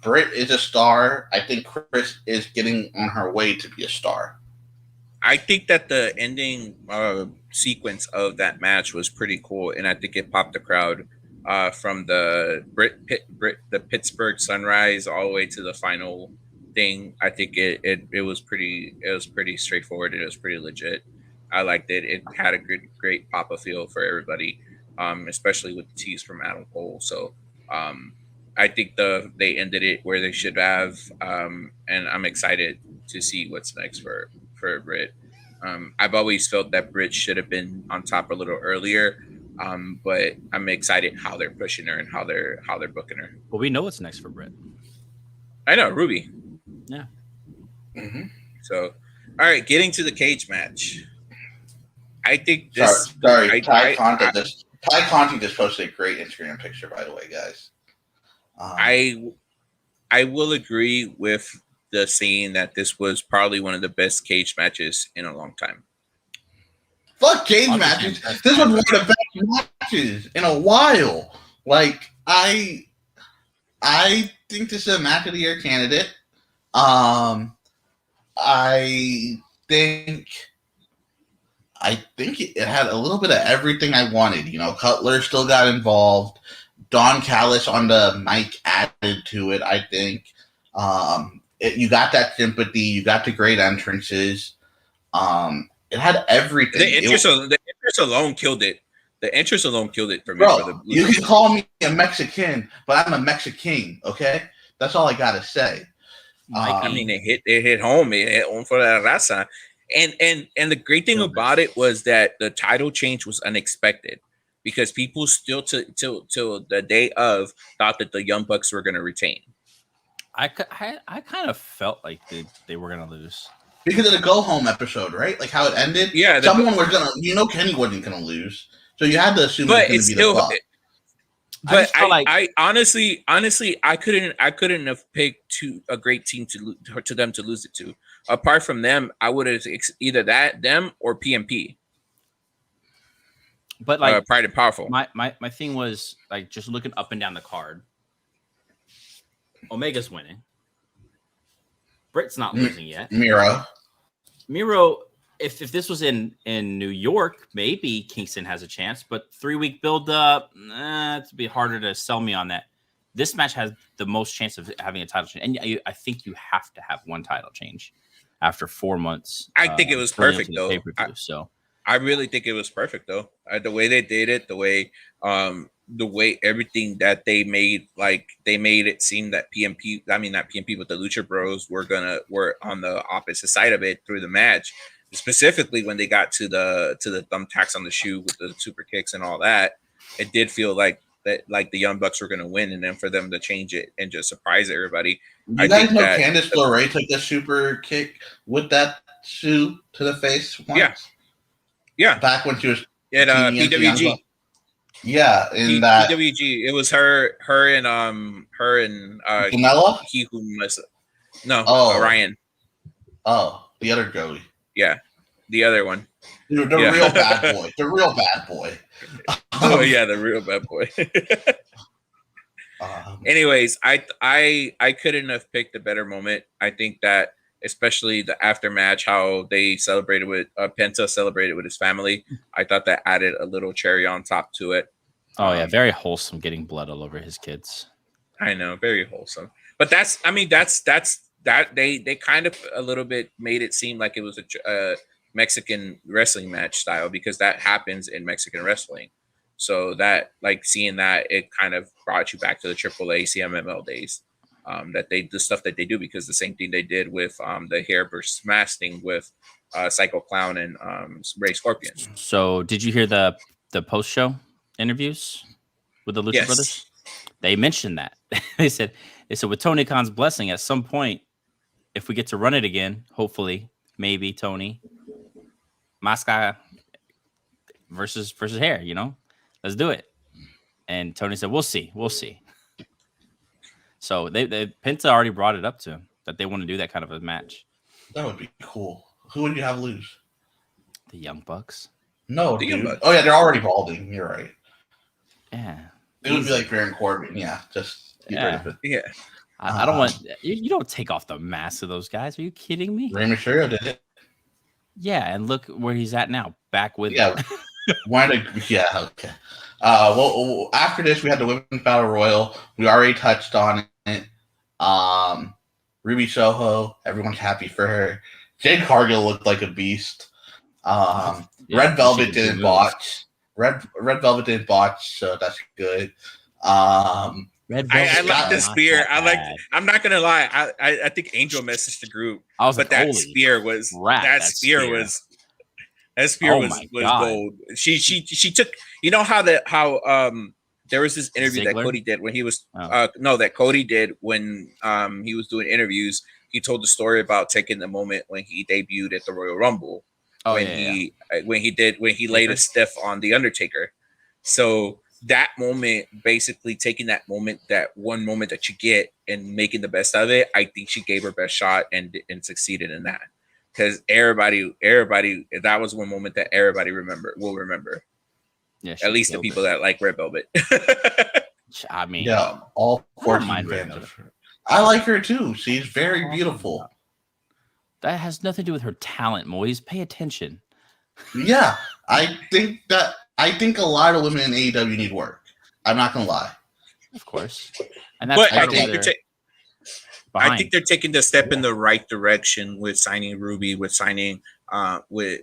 Britt is a star. I think Chris is getting on her way to be a star. I think that the ending sequence of that match was pretty cool, and I think it popped the crowd from the the Pittsburgh Sunrise all the way to the final thing. I think it was pretty straightforward. It was pretty legit. I liked it. It had a great pop feel for everybody, especially with the tease from Adam Cole. So I think they ended it where they should have, and I'm excited to see what's next for Britt. I've always felt that Britt should have been on top a little earlier, but I'm excited how they're pushing her and how they're booking her. Well, we know what's next for Britt. I know, Ruby. Yeah. Mm-hmm. So, all right, getting to the cage match. I think this. Sorry, Ty Conti just posted a great Instagram picture, by the way, guys. I will agree with the saying that this was probably one of the best cage matches in a long time. Fuck cage matches. This was one of the best matches in a while. I think this is a match of the year candidate. I think it had a little bit of everything I wanted. Cutler still got involved. Don Callis on the mic added to it, I think. You got that sympathy. You got the great entrances. It had everything. The entrance alone killed it. The entrance alone killed it for me. Bro, you can call me a Mexican, but I'm a Mexican, okay? That's all I got to say. I mean, it hit home. It hit home for la raza. And the great thing about it was that the title change was unexpected because people still till the day of thought that the Young Bucks were going to retain. I kind of felt like they were going to lose because of the go home episode, right? How it ended. Yeah, someone was gonna. Kenny wasn't going to lose, so you had to assume it was going to be the Bucks. But I honestly, I couldn't have picked a great team to them to lose it to. Apart from them, I would have either them or PMP. But Pride and Powerful. My thing was just looking up and down the card. Omega's winning. Britt's not losing yet. Miro. If this was in New York, maybe Kingston has a chance, but 3-week build up, it'd be harder to sell me on that. This match has the most chance of having a title change, and I think you have to have one title change after 4 months. I think it was perfect though. I really think it was perfect though. The way they did it, the way everything that they made, they made it seem that PMP, I mean not PMP, but the Lucha Bros were on the opposite side of it through the match. Specifically when they got to the thumbtacks on the shoe with the super kicks and all that, it did feel like the Young Bucks were going to win, and then for them to change it and just surprise everybody. You guys know Candice LeRae took a super kick with that shoe to the face once? Yeah. Back when she was at PWG. Yeah, in that PWG, it was her and Camilla? Ryan. Oh, The other Joey. Yeah, the other one. The real bad boy. The real bad boy. Oh yeah, the real bad boy. Anyways, I couldn't have picked a better moment. I think that especially the aftermatch, how they celebrated with Penta celebrated with his family. I thought that added a little cherry on top to it. Oh yeah, very wholesome, getting blood all over his kids. I know, very wholesome. But that's that they kind of a little bit made it seem like it was a Mexican wrestling match style, because that happens in Mexican wrestling. So that, like, seeing that, it kind of brought you back to the AAA CMML days. The stuff that they do, because the same thing they did with the hair versus mask thing with Psycho Clown and Ray Scorpion. So did you hear the post show interviews with the Lucha Brothers? They mentioned that. they said with Tony Khan's blessing, at some point, if we get to run it again, hopefully, maybe Tony Masca versus hair, let's do it. And Tony said, we'll see. So they Penta already brought it up to him that they want to do that kind of a match. That would be cool. Who would you have lose? The Young Bucks. No, the Young Bucks. Oh yeah, they're already balding. You're right. Yeah. It would be like Baron Corbin. Yeah, just get rid of it. Yeah. I don't want you don't take off the mask of those guys. Are you kidding me? Rey Mysterio did it. Yeah, and look where he's at now. Back with okay. Well, after this, we had the Women's Battle Royal. We already touched on it. Ruby Soho, everyone's happy for her. Jade Cargill looked like a beast. Red Velvet didn't botch. Red Velvet didn't botch, so that's good. I like the spear. I'm not gonna lie. I think Angel messaged the group, but that spear was gold. She took. You know how there was this interview that Cody did when he was that Cody did when he was doing interviews. He told the story about taking the moment when he debuted at the Royal Rumble. When he laid a stiff on the Undertaker. So that moment, basically taking that moment, that one moment that you get, and making the best of it, I think she gave her best shot and succeeded in that. Because everybody, that was one moment that everybody will remember. Yeah, at least the people that like Red Velvet. I mean, yeah, all 14 fans of her. I like her too. She's very beautiful. That has nothing to do with her talent, Moise. Pay attention. Yeah, I think a lot of women in AEW need work. I'm not gonna lie. Of course, and that's I think they're taking the step in the right direction with signing Ruby, with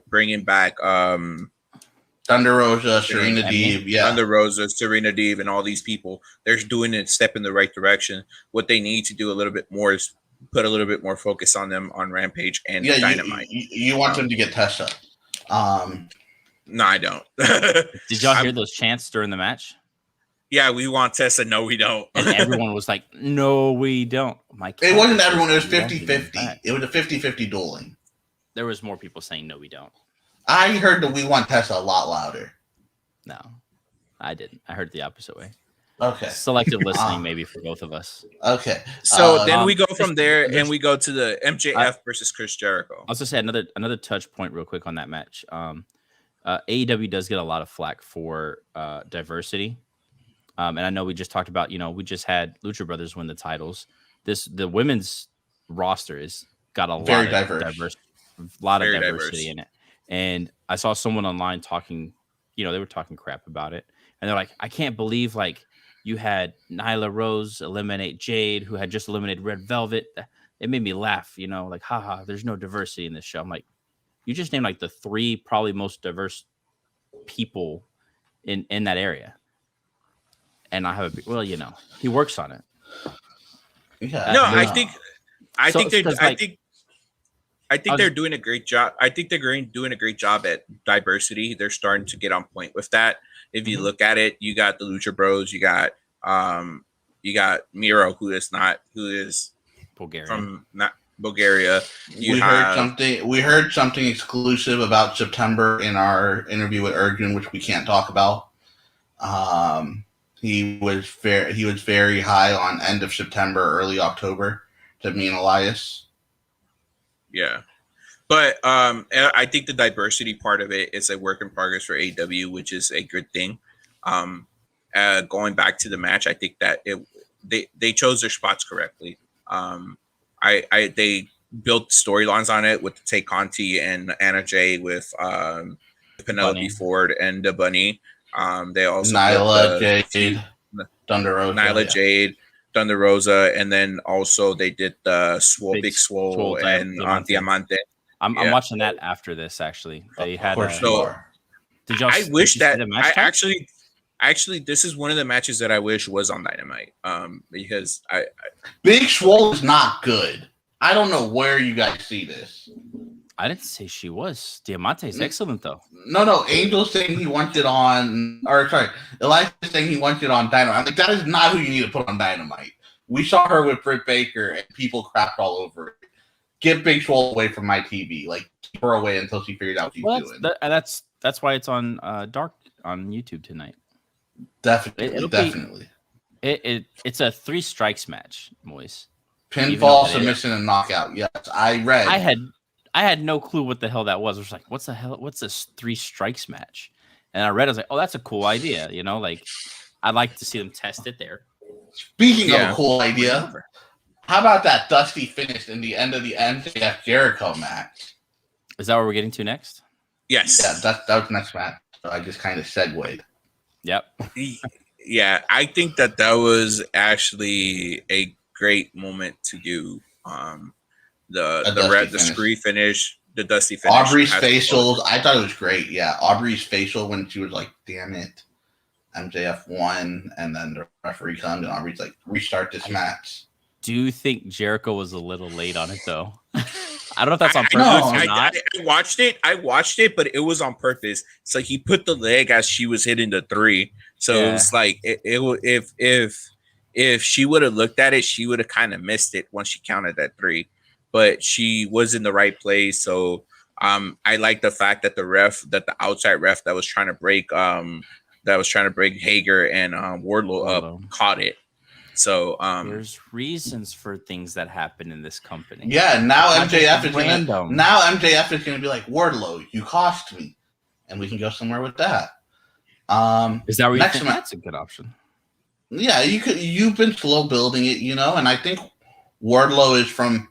bringing back Thunder Rosa, Serena Deeb, Thunder Rosa, Serena Deeb, and all these people. They're doing a step in the right direction. What they need to do a little bit more is put a little bit more focus on them on Rampage and Dynamite. You want them to get Tessa. No, I don't. Did y'all hear those chants during the match? Yeah, we want Tessa. No, we don't. And everyone was like, no, we don't. It wasn't everyone. It was 50-50. It was a 50-50 dueling. There was more people saying, no, we don't. I heard that we want Tessa a lot louder. No, I didn't. I heard the opposite way. Okay. Selective listening, maybe for both of us. Okay. So then we go from there and we go to the MJF versus Chris Jericho. I was going to say another touch point real quick on that match. AEW does get a lot of flack for diversity. And I know we just talked about, we just had Lucha Brothers win the titles. The women's roster is got a lot of diversity in it. And I saw someone online talking, they were talking crap about it. And they're like, I can't believe you had Nyla Rose eliminate Jade, who had just eliminated Red Velvet. It made me laugh, haha, there's no diversity in this show. I'm like, you just named the three probably most diverse people in that area. And I have he works on it. Yeah. No, I think they're doing a great job. I think they're doing a great job at diversity. They're starting to get on point with that. If you look at it, you got the Lucha Bros, you got Miro, who is Bulgaria. From not Bulgaria. We heard something exclusive about September in our interview with Ergun, which we can't talk about. He was very high on end of September, early October to me and Elias. Yeah. But I think the diversity part of it is a work in progress for AEW, which is a good thing. Going back to the match, I think that they chose their spots correctly. They built storylines on it with Tay Conti and Anna Jay with Penelope Bunny. Ford and the Bunny. They also Nyla Jade, Thunder Rosa, Nyla Jade, Thunder Rosa, and then also they did the Big Swole and Diamante. I'm watching that after this. Actually, they had. Of course you are. Did y'all? I wish that I actually this is one of the matches that I wish was on Dynamite. Because Big Swole is not good. I don't know where you guys see this. I didn't say she was. Diamante is excellent though. No. Angel's saying he wants it on, or sorry, Elias saying he wants it on Dynamite. I'm like, that is not who you need to put on Dynamite. We saw her with Britt Baker and people crapped all over it. Get Big Swole away from my TV. Like, keep her away until she figured out what she's doing. That's why it's on Dark on YouTube tonight. Definitely. It's a 3 strikes match, Moise. Pinfall, submission, and knockout. Yes, I read. I had no clue what the hell that was. I was like, what's the hell? What's this 3 strikes match? And I read, I was like, oh, that's a cool idea. You know, like I'd like to see them test it there. Speaking of a cool idea, how about that Dusty finish in the end of the NJPW Jericho match? Is that what we're getting to next? Yes. Yeah, that was next match. So I just kind of segued. Yep. Yeah, I think that was actually a great moment to do. The scree finish, the Dusty finish. Aubrey's facials, I thought it was great. Yeah, Aubrey's facial when she was like, "Damn it, MJF won," and then the referee comes and Aubrey's like, "Restart this match." Do you think Jericho was a little late on it though? I don't know if that's on purpose or not. I watched it, but it was on purpose. So he put the leg as she was hitting the 3. So it was like if she would have looked at it, she would have kind of missed it once she counted that 3. But she was in the right place. So I like the fact that the outside ref that was trying to break Hager and Wardlow up caught it. So there's reasons for things that happen in this company. Yeah, now MJF is gonna be like, Wardlow, you cost me, and we can go somewhere with that. Is that where you think that's a good option? Yeah, you've been slow building it, you know, and I think Wardlow is from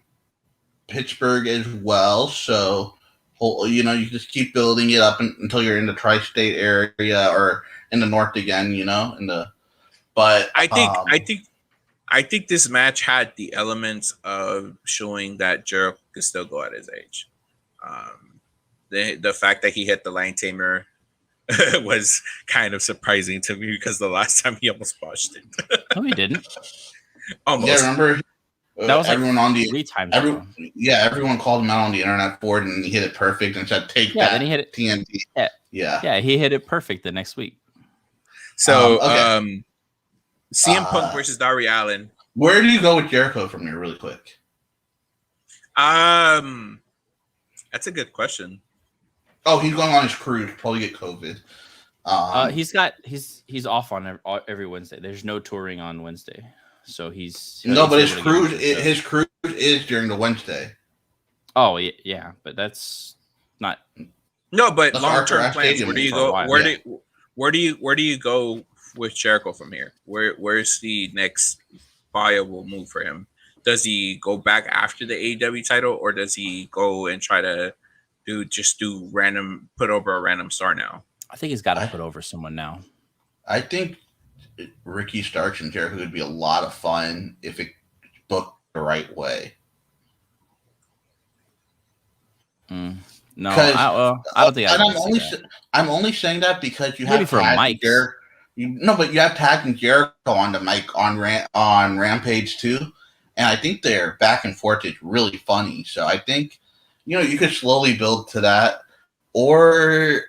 Pittsburgh as well, so you know, you just keep building it up until you're in the tri-state area or in the north again, you know, but I think this match had the elements of showing that Jericho could still go at his age. The fact that he hit the Lion Tamer was kind of surprising to me because the last time he almost botched it. No, he didn't. Almost. Yeah, remember? That was everyone like on the 3 times. Everyone called him out on the internet for it, and he hit it perfect and said, "Take that." Then he hit it. TNT. Yeah, he hit it perfect the next week. So, CM Punk versus Darby Allin. Where do you go with Jericho from here, really quick? That's a good question. Oh, he's going on his cruise. Probably get COVID. He's off on every Wednesday. There's no touring on Wednesday, so he's but his cruise is during the Wednesday. Oh yeah, but that's not. No, but long-term plans. Where do you go? Where do you go with Jericho from here? Where's the next viable move for him? Does he go back after the AEW title, or does he go and try to put over a random star now? I think he's got to put over someone now. I think Ricky Starks and Jericho would be a lot of fun if it booked the right way. No, I don't think. I'm only saying that because you maybe have for Mike. But you have Tag and Jericho on the mic on Rampage too, and I think their back and forth is really funny. So I think, you know, you could slowly build to that, or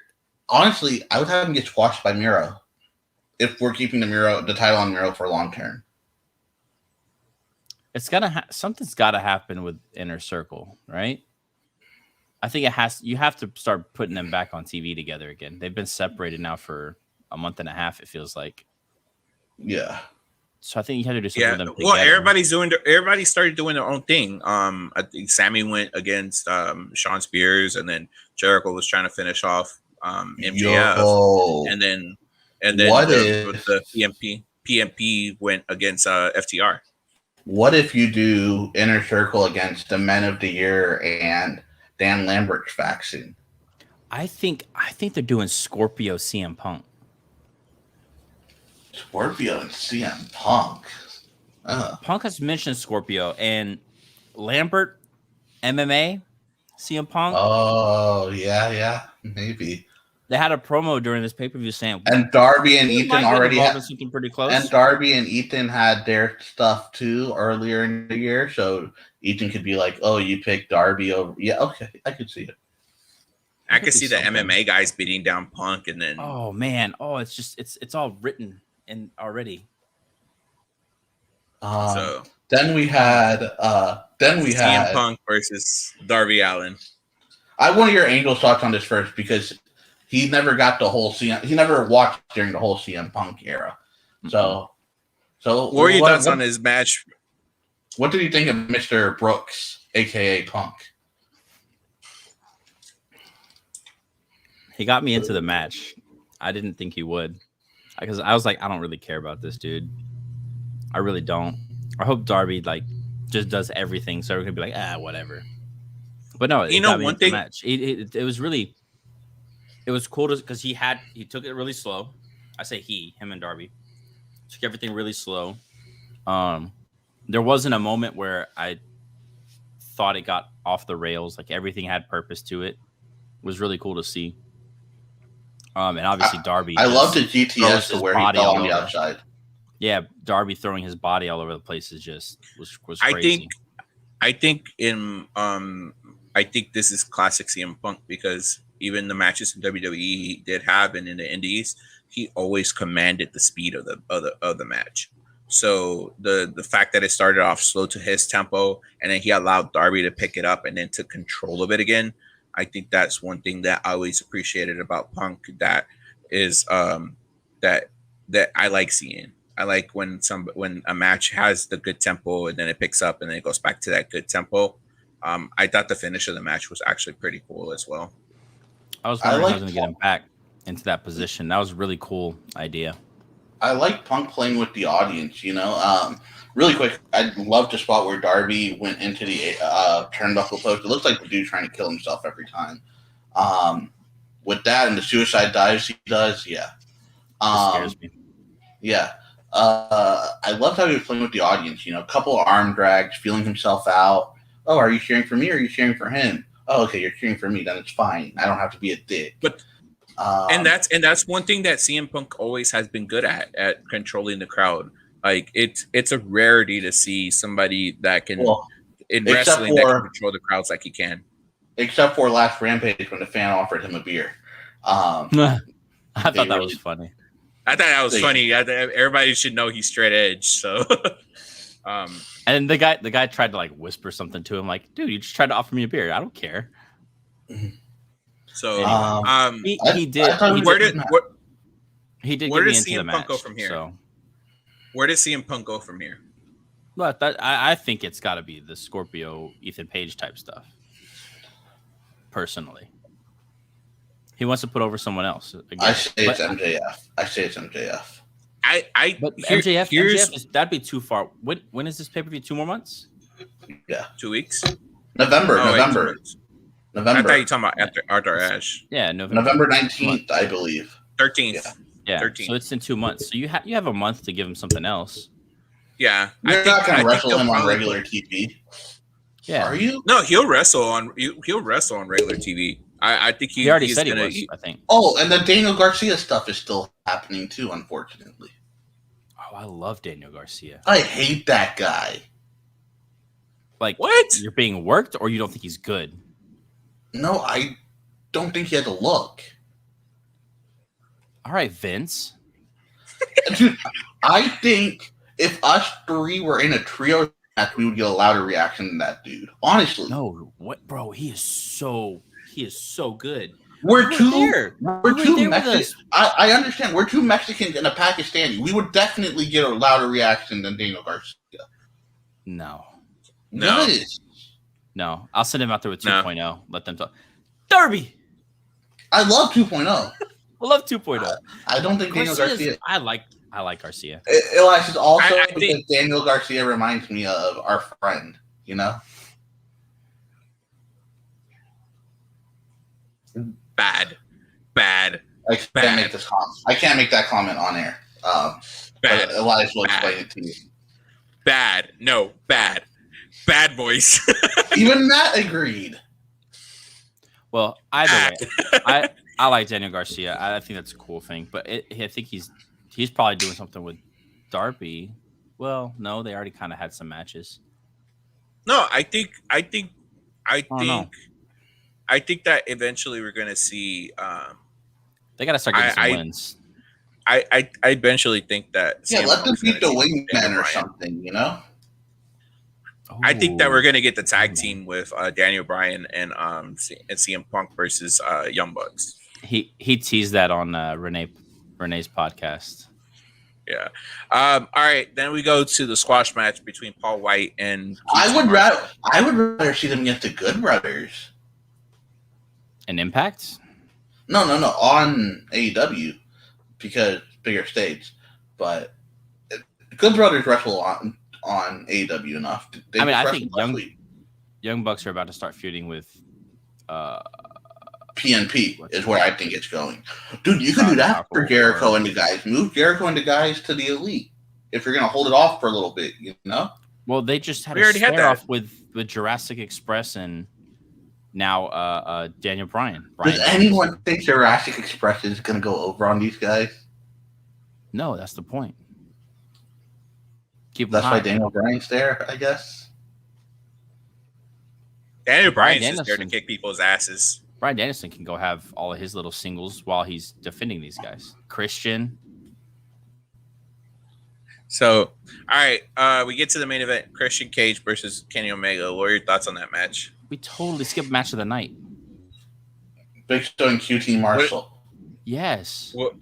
honestly, I would have him get squashed by Miro if we're keeping the title on Miro for long term. It's something's got to happen with Inner Circle, right? I think you have to start putting them back on TV together again. They've been separated now for a month and a half, it feels like. Yeah. So I think you had to do something with them well, together. everybody started doing their own thing. I think Sammy went against Sean Spears, and then Jericho was trying to finish off MJF, and then what if the PMP went against FTR. What if you do Inner Circle against the Men of the Year and Dan Lambert's faction? I think they're doing Scorpio CM Punk. Scorpio and CM Punk. Punk has mentioned Scorpio and Lambert, MMA, CM Punk. Oh yeah, maybe. They had a promo during this pay-per-view saying, and Darby and Ethan already had something pretty close. And Darby and Ethan had their stuff too earlier in the year, so Ethan could be like, "Oh, you picked Darby over." Yeah, okay, I could see it. I could see the MMA guys beating down Punk, and then oh man, it's just it's all written and already. So then we had CM Punk versus Darby Allin. I want to hear Angel's thoughts on this first because he never got the whole CM. He never watched during the whole CM Punk era. So what were your thoughts on his match? What did you think of Mr. Brooks, aka Punk? He got me into the match. I didn't think he would, because I was like, I don't really care about this dude. I really don't. I hope Darby just does everything, so everyone can be like, whatever. But no, one thing. Match. It was really. It was cool because he took it really slow. I say him and Darby took everything really slow. There wasn't a moment where I thought it got off the rails. Like everything had purpose to it. It was really cool to see. And obviously Darby. I love the GTS to where he fell on the outside. Yeah, Darby throwing his body all over the place was crazy. I think this is classic CM Punk because even the matches in WWE he did have and in the Indies, he always commanded the speed of the match. So the fact that it started off slow to his tempo and then he allowed Darby to pick it up and then took control of it again, I think that's one thing that I always appreciated about Punk that is that I like seeing. I like when a match has the good tempo and then it picks up and then it goes back to that good tempo. I thought the finish of the match was actually pretty cool as well. I was wondering how I was going to get him back into that position. That was a really cool idea. I like Punk playing with the audience, Really quick, I'd love to spot where Darby went into the turnbuckle post. It looks like the dude trying to kill himself every time. With that and the suicide dives he does, yeah. It scares me. Yeah. I loved how he was playing with the audience, a couple of arm drags, feeling himself out. Oh, are you cheering for me or are you cheering for him? Oh, okay, you're cheering for me, then it's fine. I don't have to be a dick. But and that's one thing that CM Punk always has been good at controlling the crowd. Like it's a rarity to see somebody that can in wrestling that can control the crowds like he can. Except for last Rampage when the fan offered him a beer. I thought that was funny. I thought that was funny. Everybody should know he's straight edge. So, and the guy tried to whisper something to him, like, "Dude, you just tried to offer me a beer. I don't care." So, he did. Where did CM Punk go from here? So, where does CM Punk go from here? But I think it's got to be the Scorpio Ethan Page type stuff. Personally, he wants to put over someone else. Again. I say it's MJF. But MJF that'd be too far. When is this pay-per-view? 2 more months? Yeah, 2 weeks. November. I thought you were talking about after Ash. Yeah, November 19th, I believe. 13th. Yeah. 13th. So it's in 2 months. So you have a month to give him something else. Yeah, you're not going to wrestle him on regular TV. Yeah, are you? No, he'll wrestle on regular TV. I think he already said he was. I think. Oh, and the Daniel Garcia stuff is still happening too, unfortunately. Oh, I love Daniel Garcia. I hate that guy. Like what? You're being worked, or you don't think he's good? No, I don't think he had the look. All right, Vince. Dude, I think if us three were in a trio match, we would get a louder reaction than that dude. Honestly. No, what, bro? He is so good. We're two Mexicans. I understand. We're two Mexicans and a Pakistani. We would definitely get a louder reaction than Daniel Garcia. No. Yes. No. I'll send him out there with 2.0. Let them talk. Darby. I love 2.0. I love 2.0. I don't think Daniel Garcia. I like Garcia. Elias is also because Daniel Garcia reminds me of our friend. You know. Bad. I can't make this comment. I can't make that comment on air. Bad. Elias will explain it to you. Bad. No, bad. Bad boys. Even Matt agreed. Well, either way, I like Daniel Garcia. I think that's a cool thing. But I think he's probably doing something with Darby. Well, no, they already kind of had some matches. No, I think that eventually we're gonna see. They gotta start getting some wins. I eventually think that. Let them beat the Wingman or something, you know. I think that we're gonna get the tag team with Daniel Bryan and CM Punk versus Young Bucks. He teased that on Renee's podcast. Yeah. All right. Then we go to the squash match between Paul White and. I would rather see them get the Good Brothers. An Impact? No, on AEW because bigger stage, but Good Brothers wrestle on AEW enough. I think Young Bucks are about to start feuding with PNP is where I think it's going. Dude, you can do that for Jericho and the guys. Move Jericho and the guys to the Elite if you're going to hold it off for a little bit, you know? Well, they just had a stare off with Jurassic Express and now Daniel Bryan. Does anyone think Jurassic Express is going to go over on these guys? No, that's the point. That's why Daniel Bryan's there, I guess. Daniel Bryan's just there to kick people's asses. Bryan Danielson can go have all of his little singles while he's defending these guys. Christian. So, all right, we get to the main event: Christian Cage versus Kenny Omega. What are your thoughts on that match? We totally skipped match of the night. Big Show and QT Marshall. Yes. What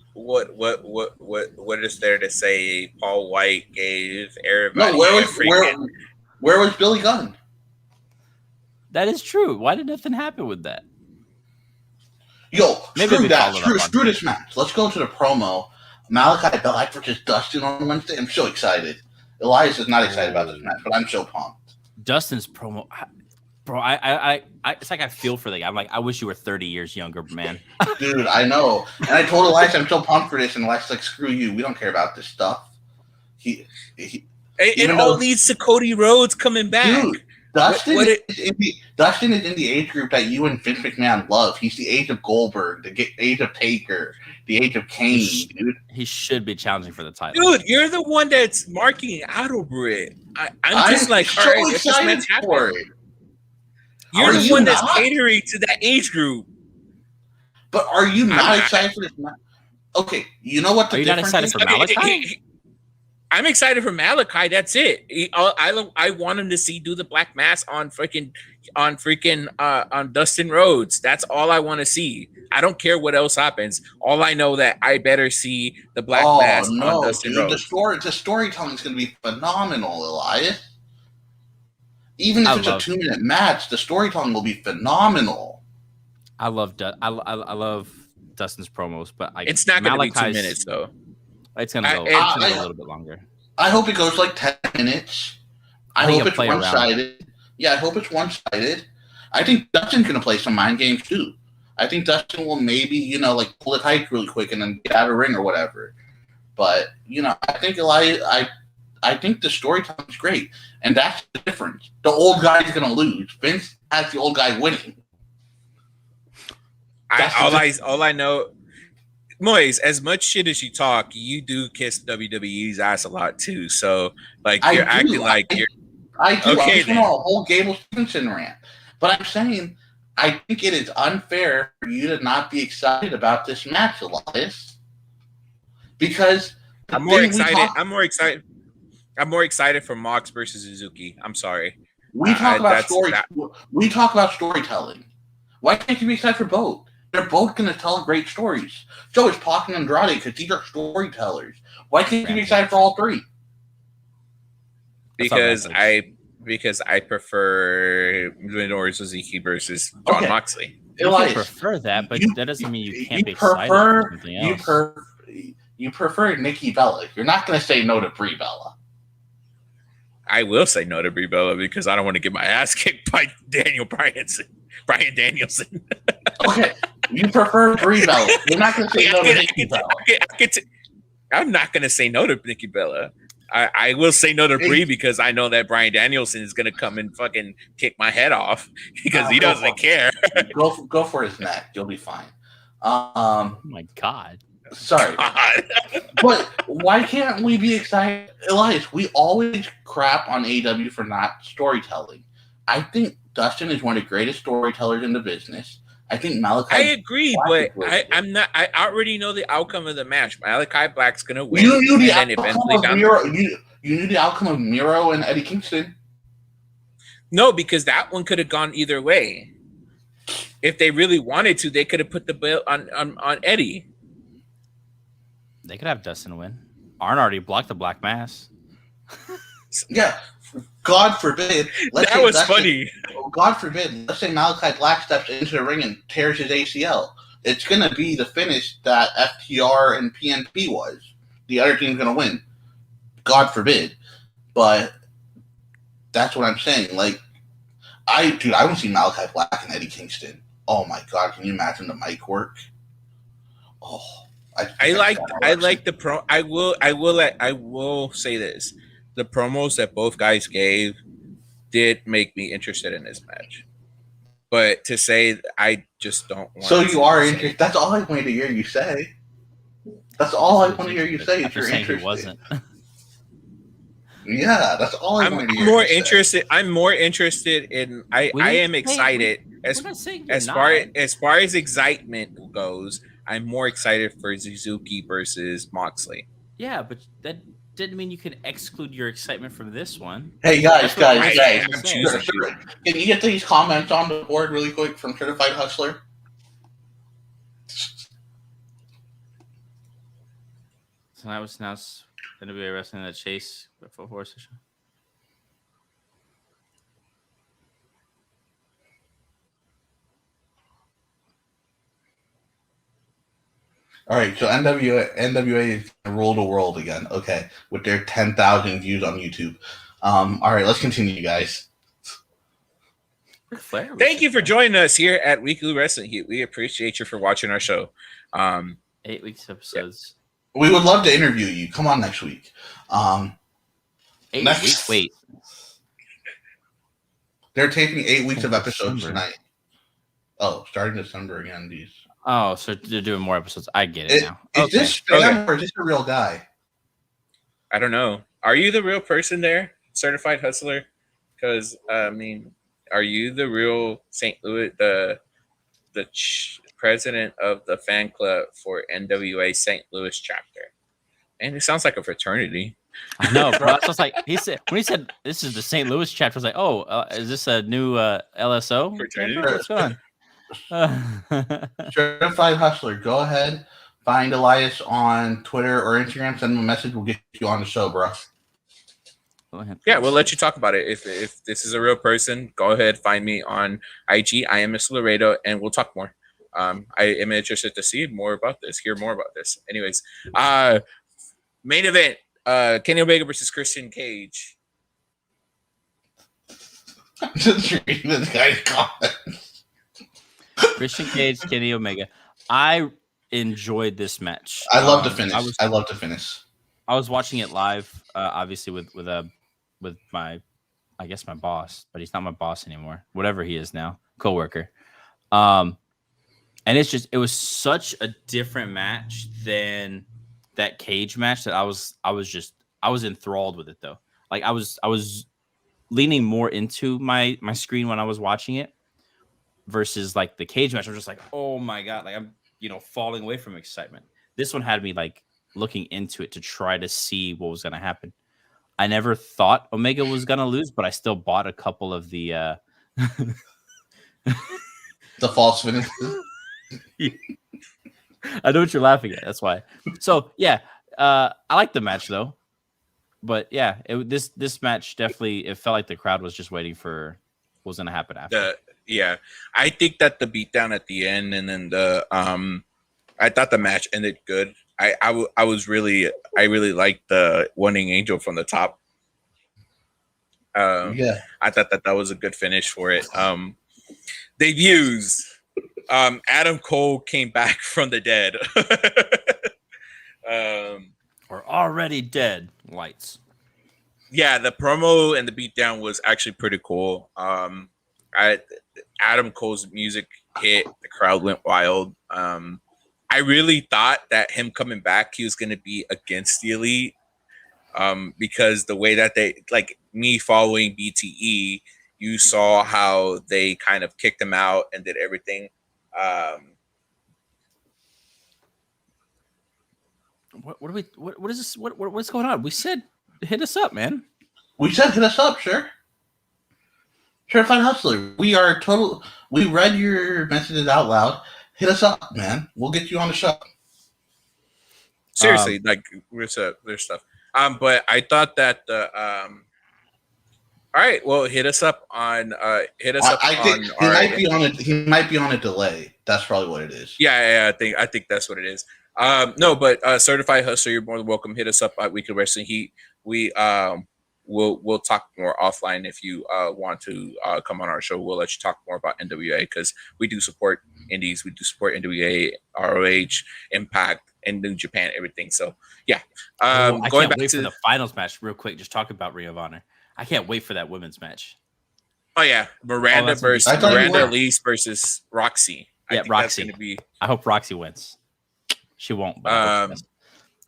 is there to say? Paul White gave everybody. No, where was Billy Gunn? That is true. Why did nothing happen with that? Yo, screw that. Screw this match. Let's go to the promo. Malachi Black versus Dustin on Wednesday. I'm so excited. Elias is not excited about this match, but I'm so pumped. Dustin's promo, bro. It's like I feel for the guy. I'm like, I wish you were 30 years younger, man. Dude, I know. And I told Elias I'm so pumped for this, and Elias like, screw you. We don't care about this stuff. It all leads to Cody Rhodes coming back. Dude, Dustin is in the age group that you and Vince McMahon love. He's the age of Goldberg, the age of Taker, the age of Kane, dude. He should be challenging for the title. Dude, you're the one that's marking out over it. I'm just like, so all right, excited for it. You're the one that's catering to that age group. But are you not excited for this match? Okay, you know what the difference is? Are you not excited for Malachi? I'm excited for Malachi. That's it. I want him to do the Black Mass on Dustin Rhodes. That's all I want to see. I don't care what else happens. All I know that I better see the Black Mass on Dustin Rhodes. The storytelling is going to be phenomenal, Elias. Even if it's a 2-minute match, the storytelling will be phenomenal. I love Dustin's promos, but it's not going to be 2 minutes though. It's going to go a little bit longer. I hope it goes like 10 minutes. I hope it's one-sided. Yeah, I hope it's one-sided. I think Dustin's going to play some mind games too. I think Dustin will maybe, pull the tight really quick and then get out of the ring or whatever. But, I think I think the storytelling's great. And that's the difference. The old guy's going to lose. Vince has the old guy winning. All I know... Moise, as much shit as you talk, you do kiss WWE's ass a lot too. So, you're acting like you're. I do. Okay, I was on a whole Gable Stevenson rant, but I'm saying I think it is unfair for you to not be excited about this match, Elias. Because I'm more excited. I'm more excited for Mox versus Suzuki. I'm sorry. We talk about storytelling. Why can't you be excited for both? they're both going to tell great stories. So is Pac and Andrade because these are storytellers. Why can't you be excited for all three? Because I prefer Minoru Suzuki versus Jon Moxley. You can prefer that, but that doesn't mean you can't be excited for something else. You prefer Nikki Bella. You're not going to say no to Brie Bella. I will say no to Brie Bella because I don't want to get my ass kicked by Bryan Danielson. Okay, you prefer Brie Bella. You're not going to say no to Nikki Bella. I'm not going to say no to Nikki Bella. I will say no to Brie because I know that Bryan Danielson is going to come and fucking kick my head off because he doesn't care. Go for his neck. You'll be fine. Oh my God. Sorry. But why can't we be excited? Elias, we always crap on AEW for not storytelling. I think Dustin is one of the greatest storytellers in the business. I think Malachi. I agree, but I'm not. I already know the outcome of the match. Malachi Black's gonna win. You knew the outcome of Miro and Eddie Kingston. No, because that one could have gone either way. If they really wanted to, they could have put the belt on Eddie. They could have Dustin win. Arn already blocked the Black Mass. Yeah. God forbid. That was funny. God forbid. Let's say Malachi Black steps into the ring and tears his ACL. It's going to be the finish that FTR and PNP was. The other team's going to win. God forbid. But that's what I'm saying. Like, I want to see Malachi Black and Eddie Kingston. Oh my God. Can you imagine the mic work? Oh, I like the pro. I will say this. The promos that both guys gave did make me interested in this match. But to say I just don't want So you are interested. That's all I wanted to hear you say. That's all I want to hear you say. If you're interested. He wasn't. Yeah, that's all I wanted to hear. I'm more interested in I am excited as far as excitement goes. I'm more excited for Suzuki versus Moxley. Yeah, but that didn't mean you can exclude your excitement from this one. Hey guys. Can you get these comments on the board really quick from Certified Hustler? So that was announced NWA Wrestling in the Chase before session. All right, so NWA is going to rule the world again. Okay, with their 10,000 views on YouTube. All right, let's continue, guys. Thank you for joining us here at Weekly Wrestling Heat. We appreciate you for watching our show. 8 weeks episodes. Yeah. We would love to interview you. Come on next week. 8 weeks? Wait. They're taping 8 weeks of episodes tonight. Oh, starting December again. These. Oh, so they're doing more episodes. I get it now. Is this spam or is this a real guy? I don't know. Are you the real person there, Certified Hustler? Because are you the real St. Louis, the president of the fan club for NWA St. Louis chapter? And it sounds like a fraternity. I know, bro. That's just like he said when he said this is the St. Louis chapter. I was like, oh, is this a new LSO? Fraternity? What's going on? Certified Hustler, go ahead, find Elias on Twitter or Instagram, send him a message, we'll get you on the show, bro. Yeah, we'll let you talk about it. If this is a real person, go ahead, find me on IG. I am Mr. Laredo, and we'll talk more. I am interested to see more about this, hear more about this. Anyways, main event, Kenny Omega versus Christian Cage. I'm just reading this guy's comments. Christian Cage, Kenny Omega. I enjoyed this match. I love the finish. I love the finish. I was watching it live, obviously with my, I guess my boss, but he's not my boss anymore. Whatever he is now, coworker. And it was such a different match than that Cage match that I was enthralled with it though. Like I was leaning more into my screen when I was watching it. Versus like the Cage match, I'm just like, oh my God, like I'm, falling away from excitement. This one had me like looking into it to try to see what was going to happen. I never thought Omega was going to lose, but I still bought a couple of the the false finishes. I know what you're laughing at. That's why. So yeah, I like the match though. But yeah, this match definitely, it felt like the crowd was just waiting for what was going to happen after. I think that the beatdown at the end, and then I thought the match ended good. I really liked the Warning Angel from the top. I thought that was a good finish for it. Debuts. Adam Cole came back from the dead. We're already dead. Lights. Yeah, the promo and the beatdown was actually pretty cool. Adam Cole's music hit. The crowd went wild. I really thought that him coming back, he was going to be against the Elite, because the way that they, like me following BTE, you saw how they kind of kicked him out and did everything. What is this? What's going on? We said hit us up, man. We said hit us up, sure. Certified Hustler. We read your messages out loud. Hit us up, man. We'll get you on the show. Seriously, there's stuff. But I thought that all right, well, hit us up on. I think he might be on a delay. That's probably what it is. Yeah, I think that's what it is. No, but Certified Hustler, you're more than welcome. Hit us up at Weekly Wrestling Heat. We'll talk more offline if you want to come on our show. We'll let you talk more about NWA, because we do support indies. We do support NWA, ROH, Impact, and New Japan, everything. So yeah. I can't wait for the finals match. Real quick, just talk about Ring of Honor. I can't wait for that women's match. Oh yeah, Miranda Elise versus Roxy. Yeah, Roxy. I hope Roxy wins. She won't. But all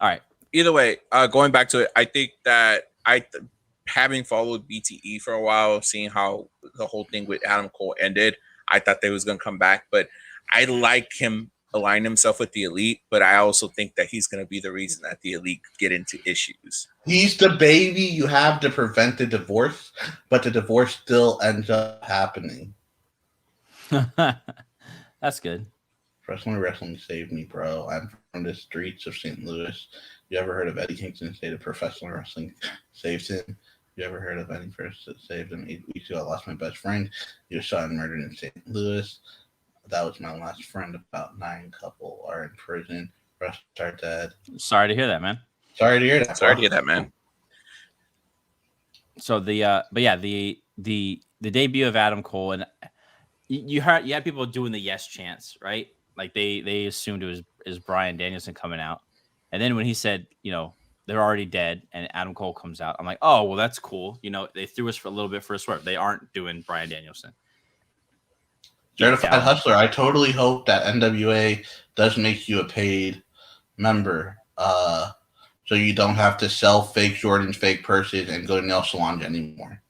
right. Either way, going back to it, I think that having followed BTE for a while, seeing how the whole thing with Adam Cole ended, I thought they was going to come back. But I like him align himself with the Elite, but I also think that he's going to be the reason that the Elite get into issues. He's the baby you have to prevent the divorce, but the divorce still ends up happening. That's good. Wrestling saved me, bro. I'm from the streets of St. Louis. You ever heard of Eddie Kingston say that professional wrestling saved him? You ever heard of any person that saved him? 8 weeks ago, I lost my best friend. He was shot and murdered in St. Louis. That was my last friend. About 9 couple are in prison. Rest are dead. Sorry to hear that, man. Sorry to hear that, man. So the debut of Adam Cole, and you had people doing the yes chants, right? Like they assumed it was Bryan Danielson coming out. And then when he said, they're already dead, and Adam Cole comes out, I'm like, oh, well, that's cool. They threw us for a little bit for a swerve. They aren't doing Bryan Danielson. Certified Hustler, I totally hope that NWA does make you a paid member, so you don't have to sell fake Jordans, fake purses, and go to nail salons anymore.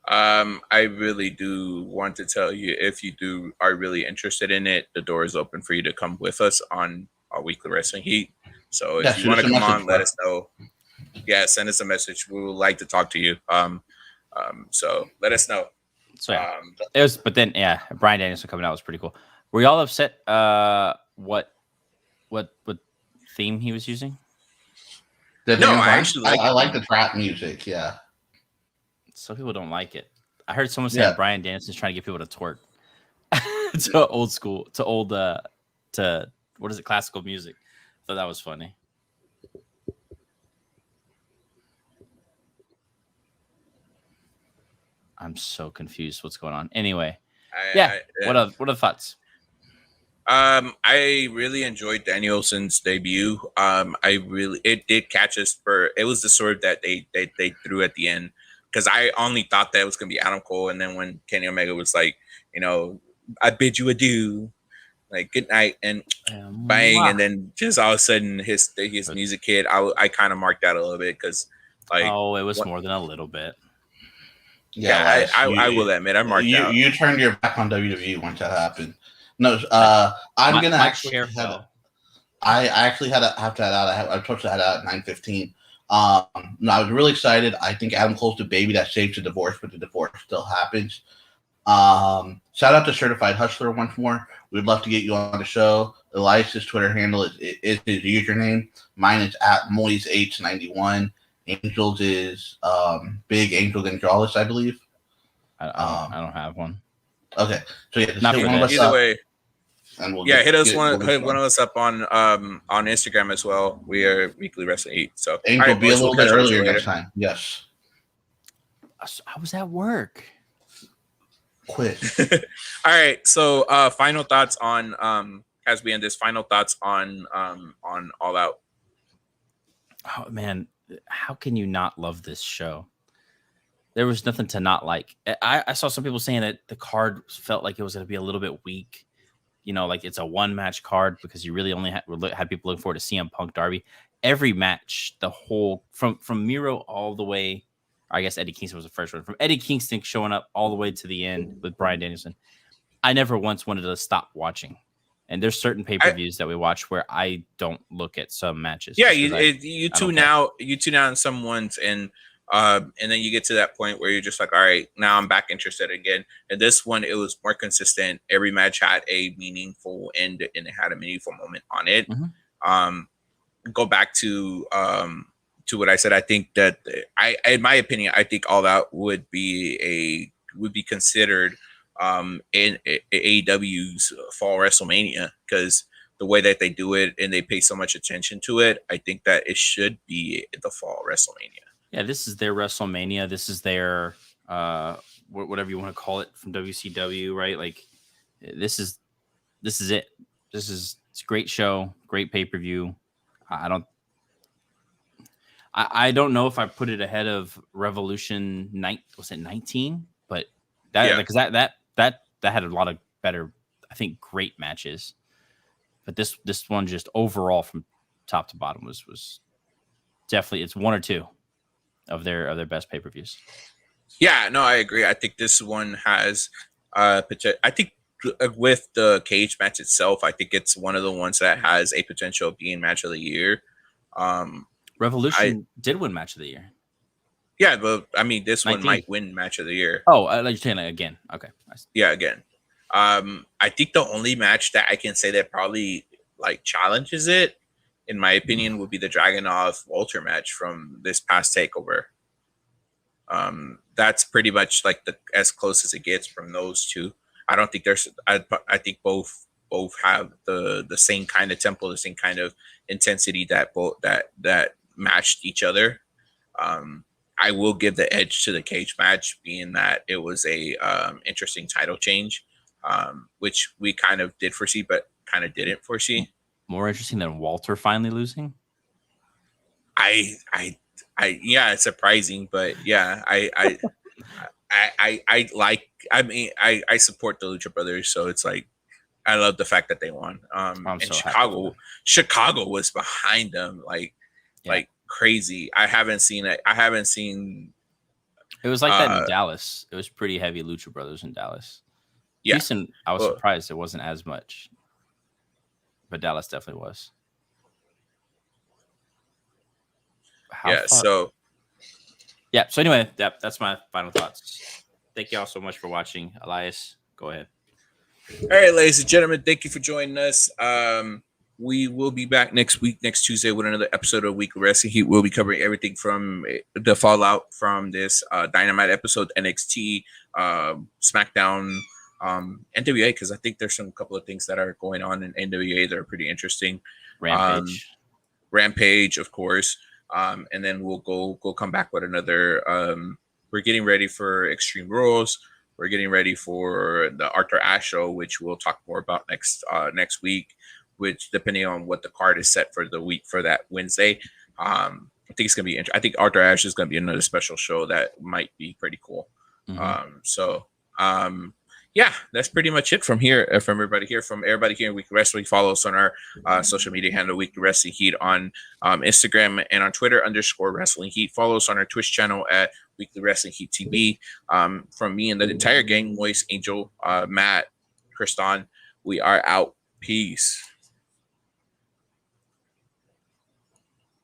I really do want to tell you, if you are really interested in it, the door is open for you to come with us on our Weekly Wrestling Heat. So if you want to come on, let us know. Yeah, send us a message. We would like to talk to you. So let us know. So it was, but then Bryan Danielson coming out was pretty cool. Were y'all upset? What theme he was using? I like the trap music. Yeah. Some people don't like it. I heard someone say Bryan Danielson's trying to get people to twerk to old school, to what is it, classical music. I thought that was funny. I'm so confused. What's going on? Anyway, what are the thoughts? I really enjoyed Danielson's debut. It did catch us for. It was the sword that they threw at the end, because I only thought that it was gonna be Adam Cole, and then when Kenny Omega was like, I bid you adieu, like good night, and bang, and then just all of a sudden his music hit. I kind of marked out a little bit, because it was more than a little bit. Yeah, I will admit I marked out. You turned your back on WWE once that happened. No, I'm gonna actually. I actually have to head out. I'm supposed to head out at 9:15. I was really excited. I think Adam Cole's the baby that saves the divorce, but the divorce still happens. Shout out to Certified Hustler once more. We'd love to get you on the show. Elias's Twitter handle is his username. Mine is at MoysH91. Angels is Big Angel Gonzalez, I believe. I don't have one. Okay, so yeah, just not hit one of us either up, way. And we'll hit one of us up on Instagram as well. We are Weekly Wrestling Heat. So Angel, be a little bit earlier next time. Yes. I was at work. Quit. All right. So final thoughts on as we end this. Final thoughts on All Out. Oh man, how can you not love this show? There was nothing to not like. I saw some people saying that the card felt like it was going to be a little bit weak. You know, like it's a one-match card because you really only had people looking forward to CM Punk Darby. Every match, the whole from Miro all the way, I guess Eddie Kingston was the first one. From Eddie Kingston showing up all the way to the end with Bryan Danielson, I never once wanted to stop watching. And there's certain pay-per-views that we watch where I don't look at some matches. Yeah, you tune out in some ones, and then you get to that point where you're just like, all right, now I'm back interested again. And this one, it was more consistent. Every match had a meaningful end, and it had a meaningful moment on it. Mm-hmm. Go back to what I said. I think that in my opinion, I think All Out would be considered in AEW's Fall WrestleMania, because the way that they do it and they pay so much attention to it, I think that it should be the Fall WrestleMania. Yeah, this is their WrestleMania. This is their whatever you want to call it from WCW, right? Like this is it. It's a great show, great pay-per-view. I don't know if I put it ahead of Revolution 19, but because that had a lot of better, I think, great matches. But this one just overall from top to bottom was definitely, it's one or two of their best pay-per-views. Yeah, no, I agree. I think this one has potential. I think with the cage match itself, I think it's one of the ones that has a potential of being match of the year. Revolution did win match of the year. Yeah, but I mean, this 19. One might win match of the year. Oh, I like you're saying that again. Okay. Yeah, again. I think the only match that I can say that probably like challenges it, in my opinion, would be the Dragunov Walter match from this past takeover. That's pretty much like as close as it gets from those two. I don't think there's. I think both have the same kind of tempo, the same kind of intensity that matched each other. I will give the edge to the cage match, being that it was a interesting title change, which we kind of did foresee, but kind of didn't foresee. More interesting than Walter finally losing? Yeah, it's surprising, but yeah, I support the Lucha Brothers, so it's like I love the fact that they won. And so Chicago was behind them like crazy. I haven't seen it. It was like that in Dallas. It was pretty heavy Lucha Brothers in Dallas. Yeah, Houston, I was surprised it wasn't as much, but Dallas definitely was. So anyway, that's my final thoughts. Thank you all so much for watching. Elias, go ahead. All right, ladies and gentlemen, thank you for joining us. We will be back next Tuesday, with another episode of Weekly Wrestling Heat. We'll be covering everything from the fallout from this Dynamite episode, NXT, SmackDown, NWA, because I think there's some couple of things that are going on in NWA that are pretty interesting. Rampage, of course. And then we'll come back with another. We're getting ready for Extreme Rules. We're getting ready for the Arthur Ashe show, which we'll talk more about next week, which depending on what the card is set for the week for that Wednesday. I think it's going to be interesting. I think Arthur Ashe is going to be another special show that might be pretty cool. Mm-hmm. Yeah, that's pretty much it from everybody here in Weekly Wrestling. Follow us on our social media handle, Weekly Wrestling Heat, on Instagram and on Twitter _Wrestling Heat. Follow us on our Twitch channel at Weekly Wrestling Heat TV. From me and the entire gang, Moise, Angel, Matt, Kriston, we are out. Peace.